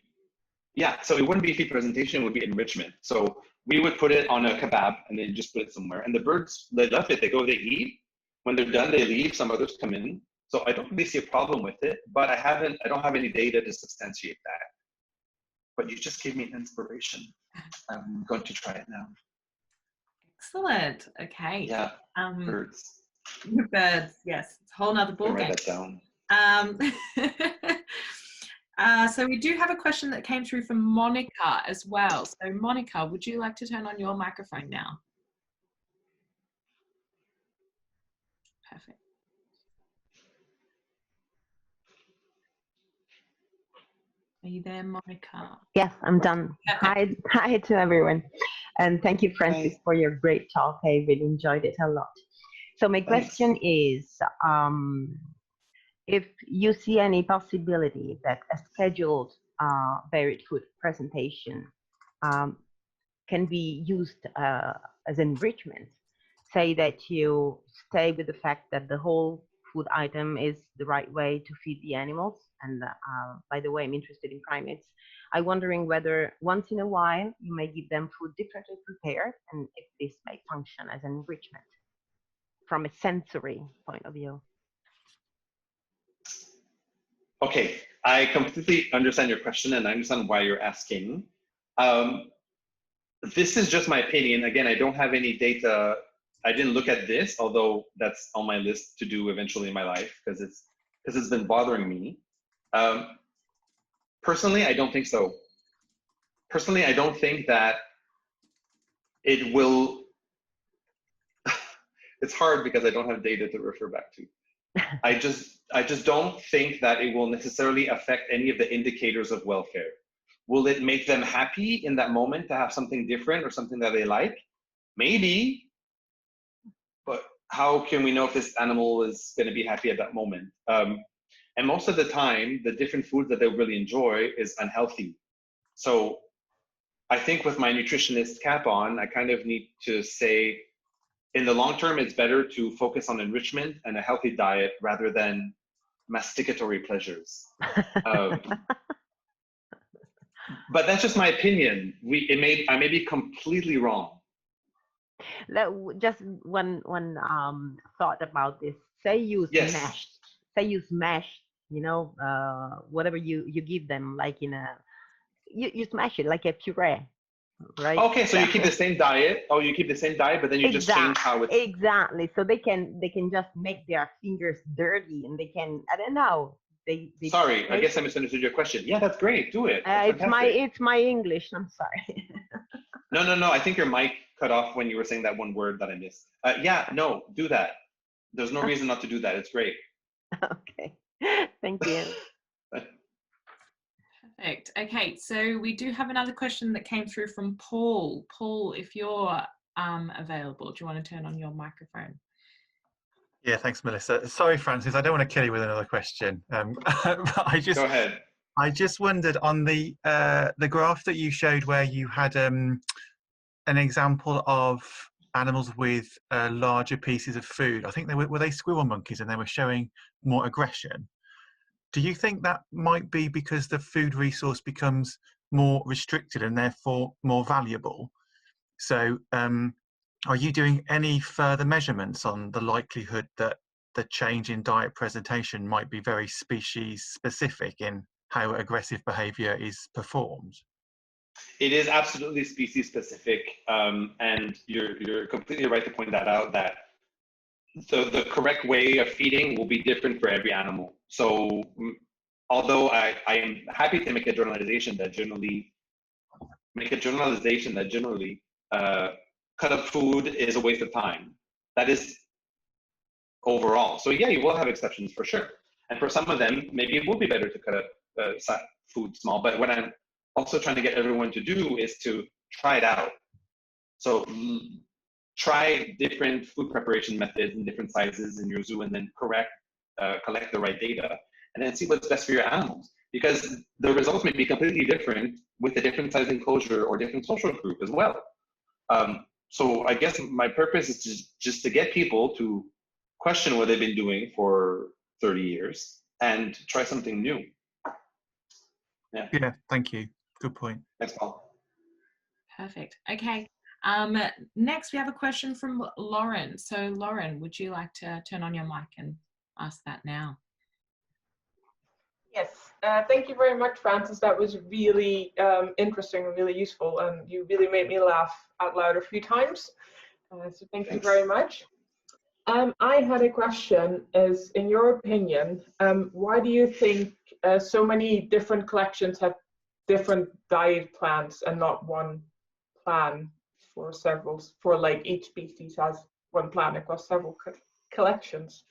yeah, so it wouldn't be feed presentation, it would be enrichment. So we would put it on a kebab and then just put it somewhere. And the birds, they love it. They go, they eat. When they're done, they leave. Some others come in. So I don't really see a problem with it, but I don't have any data to substantiate that. But you just gave me inspiration. I'm going to try it now. Excellent. Okay. Yeah. Birds. Birds. Yes, it's a whole nother ballgame. Write that down. So we do have a question that came through from Monica as well. So Monica, would you like to turn on your microphone now? Perfect. Are you there, Monica? Yes, I'm done. Hi to everyone. And thank you, Francis, for your great talk. I really enjoyed it a lot. So my question is, if you see any possibility that a scheduled varied food presentation can be used as enrichment, say that you stay with the fact that the whole food item is the right way to feed the animals. And by the way, I'm interested in primates. I'm wondering whether once in a while you may give them food differently prepared, and if this may function as enrichment from a sensory point of view. Okay, I completely understand your question and I understand why you're asking. This is just my opinion. Again, I don't have any data. I didn't look at this, although that's on my list to do eventually in my life because it's been bothering me. Personally, I don't think so. Personally, I don't think that it will. It's hard because I don't have data to refer back to. I just don't think that it will necessarily affect any of the indicators of welfare. Will it make them happy in that moment to have something different or something that they like? Maybe, but how can we know if this animal is going to be happy at that moment? And most of the time, the different foods that they really enjoy is unhealthy. So I think with my nutritionist cap on, I kind of need to say, in the long term, it's better to focus on enrichment and a healthy diet rather than masticatory pleasures. But that's just my opinion. I may be completely wrong. Just one thought about this. Say you Yes. smash. Say you smash. You know, whatever you give them, like in a, you smash it like a puree, right? Okay, so you keep the same diet. Oh, you keep the same diet, but then you just change how it's. Exactly. So they can just make their fingers dirty, and they can, I don't know. They Sorry, I guess I misunderstood your question. Yeah, that's great. Do it. It's my English. I'm sorry. No. I think your mic cut off when you were saying that one word that I missed. Yeah, no, do that. There's no reason not to do that. It's great. Okay. Thank you. Perfect. Okay, so we do have another question that came through from Paul. Paul, if you're available, do you want to turn on your microphone? Yeah, thanks, Melissa. Sorry, Francis, I don't want to kill you with another question. Go ahead. I just wondered on the graph that you showed where you had an example of animals with larger pieces of food. I think were they squirrel monkeys, and they were showing more aggression. Do you think that might be because the food resource becomes more restricted and therefore more valuable? So are you doing any further measurements on the likelihood that the change in diet presentation might be very species specific in how aggressive behavior is performed? It is absolutely species specific, and you're completely right to point that out, that the correct way of feeding will be different for every animal. So although I am happy to make a generalization that generally cut up food is a waste of time. That is overall. So yeah, you will have exceptions for sure. And for some of them, maybe it will be better to cut up food small. But what I'm also trying to get everyone to do is to try it out. So try different food preparation methods in different sizes in your zoo, and then collect the right data, and then see what's best for your animals. Because the results may be completely different with a different size enclosure or different social group as well. So I guess my purpose is just to get people to question what they've been doing for 30 years and try something new. Yeah, thank you. Good point. Thanks, Paul. Perfect. Okay. Next, we have a question from Lauren. So Lauren, would you like to turn on your mic and ask that now? Yes, thank you very much, Francis. That was really interesting and really useful, and you really made me laugh out loud a few times. So thank you very much. I had a question, is in your opinion, why do you think so many different collections have different diet plans and not one plan for like each species has one plan across several collections?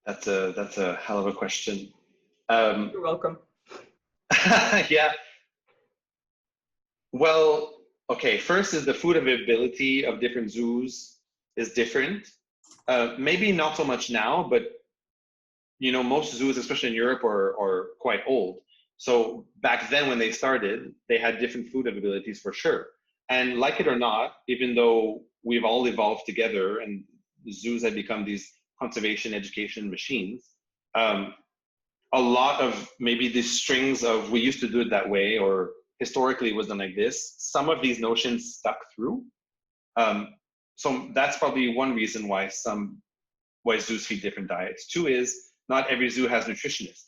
That's a hell of a question. You're welcome. Yeah. Well, okay. First is the food availability of different zoos is different. Maybe not so much now, but you know, most zoos, especially in Europe, are quite old. So back then when they started, they had different food availabilities for sure. And like it or not, even though we've all evolved together and zoos have become these conservation education machines, a lot of maybe these strings of we used to do it that way or historically it was done like this, some of these notions stuck through. So that's probably one reason why zoos feed different diets. Two is not every zoo has nutritionists.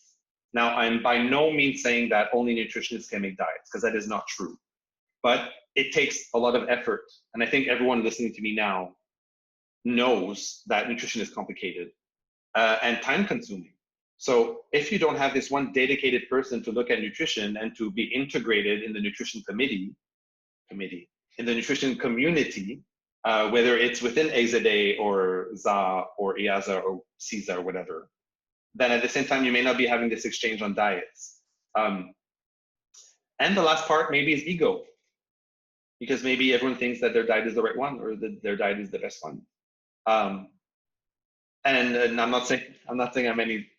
Now, I'm by no means saying that only nutritionists can make diets, because that is not true. But it takes a lot of effort. And I think everyone listening to me now knows that nutrition is complicated and time consuming. So if you don't have this one dedicated person to look at nutrition and to be integrated in the nutrition committee, in the nutrition community, whether it's within EAZA or ZA or EAZA or CISA or whatever, then at the same time, you may not be having this exchange on diets. And the last part maybe is ego, because maybe everyone thinks that their diet is the right one or that their diet is the best one. And I'm not saying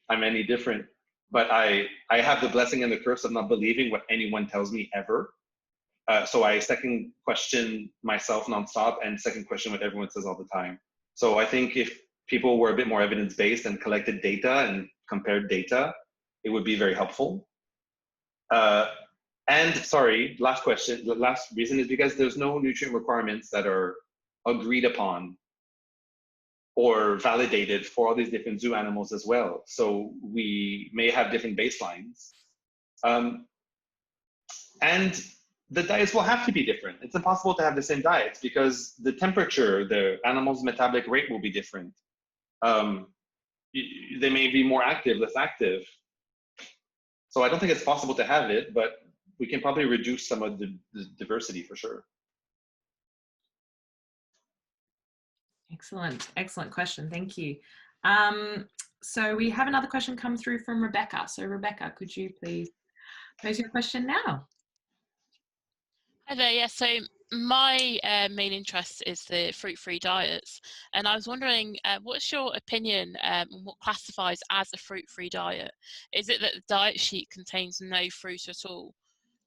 I'm any different, but I have the blessing and the curse of not believing what anyone tells me ever. So I second question myself nonstop and second question what everyone says all the time. So I think if people were a bit more evidence-based and collected data and compared data, it would be very helpful. And sorry, last question, the last reason is because there's no nutrient requirements that are agreed upon or validated for all these different zoo animals as well. So we may have different baselines. And the diets will have to be different. It's impossible to have the same diets because the temperature, the animal's metabolic rate will be different. They may be more active, less active. So I don't think it's possible to have it, but we can probably reduce some of the diversity for sure. Excellent, excellent question. Thank you. So we have another question come through from Rebecca. So Rebecca, could you please pose your question now? Hi there. Yeah, so my main interest is the fruit-free diets, and I was wondering, what's your opinion on what classifies as a fruit-free diet? Is it that the diet sheet contains no fruit at all,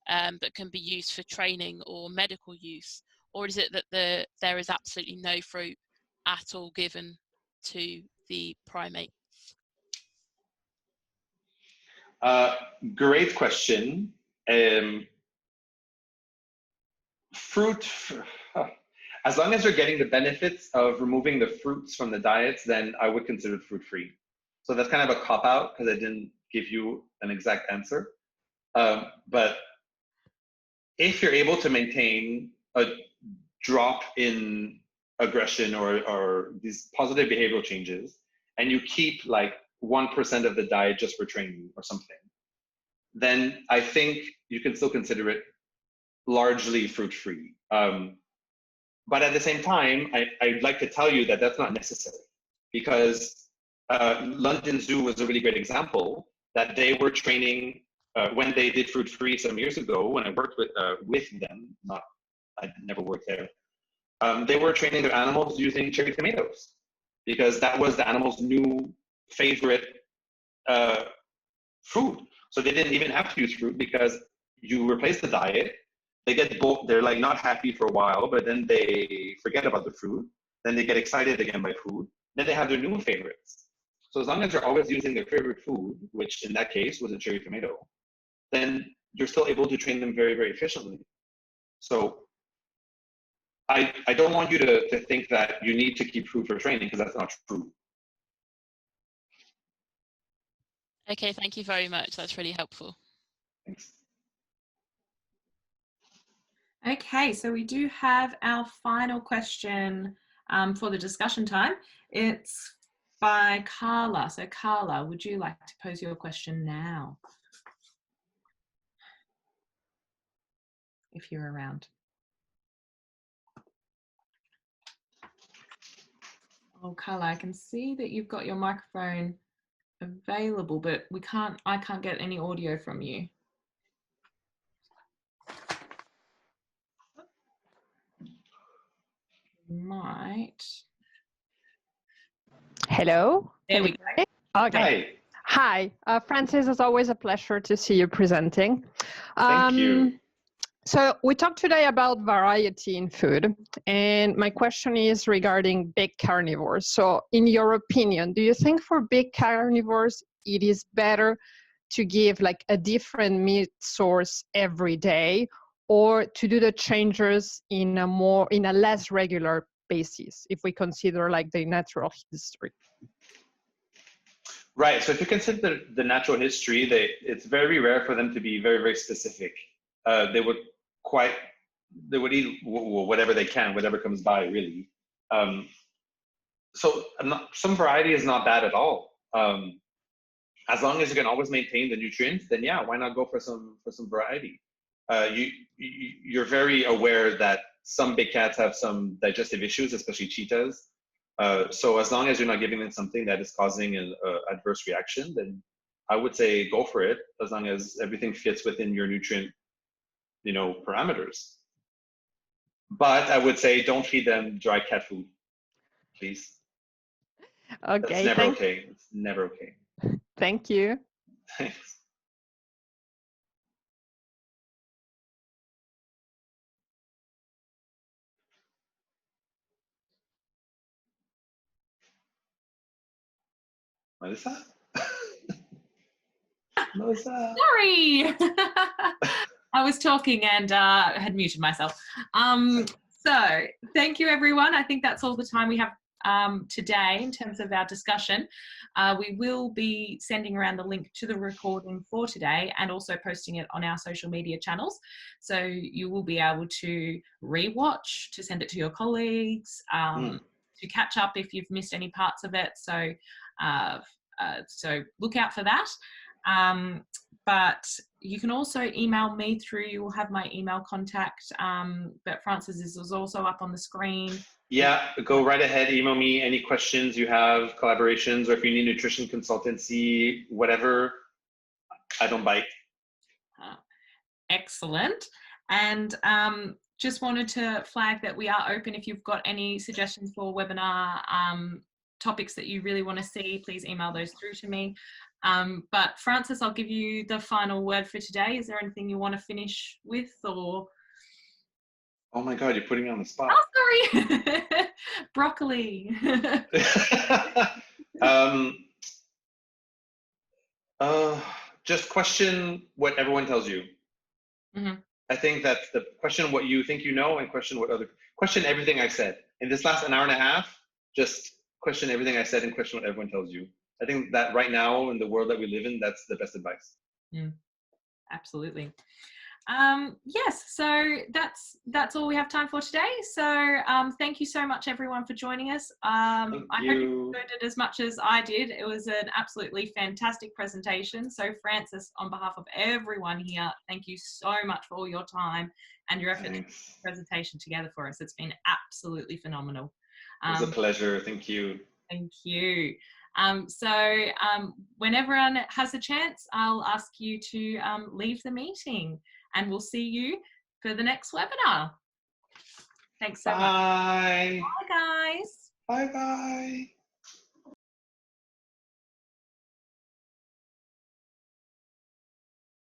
but can be used for training or medical use, or is it that there is absolutely no fruit at all given to the primates? Great question. Fruit, as long as you're getting the benefits of removing the fruits from the diets, then I would consider it fruit-free. So that's kind of a cop-out because I didn't give you an exact answer. But if you're able to maintain a drop in aggression or these positive behavioral changes, and you keep like 1% of the diet just for training or something, then I think you can still consider it largely fruit-free. But at the same time, I'd like to tell you that that's not necessary because London Zoo was a really great example that they were training when they did fruit-free some years ago, when I worked with them, I never worked there. They were training their animals using cherry tomatoes because that was the animal's new favorite food. So they didn't even have to use fruit because you replace the diet. They get both, they're like not happy for a while, but then they forget about the fruit. Then they get excited again by food. Then they have their new favorites. So as long as you're always using their favorite food, which in that case was a cherry tomato, then you're still able to train them very, very efficiently. So I don't want you to think that you need to keep food for training because that's not true. Okay, thank you very much. That's really helpful. Thanks. Okay, so we do have our final question for the discussion time. It's by Carla. So Carla, would you like to pose your question now? If you're around. Oh, Carla, I can see that you've got your microphone available, but I can't get any audio from you. Might. Hello. There we go. Okay. Hi. Francis, it's always a pleasure to see you presenting. Thank you. So we talked today about variety in food, and my question is regarding big carnivores. So in your opinion, do you think for big carnivores, it is better to give like a different meat source every day, or to do the changes in a less regular basis, if we consider like the natural history? Right, so if you consider the natural history, it's very rare for them to be very, very specific. They would eat whatever they can, whatever comes by, really. So some variety is not bad at all. As long as you can always maintain the nutrients, then yeah, why not go for some variety? You're very aware that some big cats have some digestive issues, especially cheetahs. So as long as you're not giving them something that is causing an adverse reaction, then I would say go for it, as long as everything fits within your nutrient, parameters. But I would say don't feed them dry cat food, please. Okay. That's never okay. It's never okay. Thank you. Thanks. Melissa? Melissa? Sorry. I was talking and had muted myself. So thank you, everyone. I think that's all the time we have today in terms of our discussion. We will be sending around the link to the recording for today and also posting it on our social media channels. So you will be able to rewatch, to send it to your colleagues, to catch up if you've missed any parts of it. So, so look out for that. But you can also email me through, you will have my email contact, but Francis is also up on the screen. Yeah, go right ahead, email me any questions you have, collaborations, or if you need nutrition consultancy, whatever, I don't bite. Excellent. And just wanted to flag that we are open. If you've got any suggestions for webinar topics that you really want to see, please email those through to me. But Francis, I'll give you the final word for today. Is there anything you want to finish with, or? Oh my God, you're putting me on the spot. Oh, sorry. Broccoli. Just question what everyone tells you. Mm-hmm. I think that's the question, what you think you know, and question everything I said. In this last an hour and a half, just question everything I said and question what everyone tells you. I think that right now in the world that we live in, that's the best advice. Absolutely. Yes, so that's all we have time for today. So thank you so much, everyone, for joining us. I hope you enjoyed it as much as I did. It was an absolutely fantastic presentation. So Francis, on behalf of everyone here, thank you so much for all your time and your effort to put the presentation together for us. It's been absolutely phenomenal. It was a pleasure. Thank you. Thank you. So when everyone has a chance, I'll ask you to leave the meeting, and we'll see you for the next webinar. Thanks so much. Bye. Bye, guys. Bye-bye.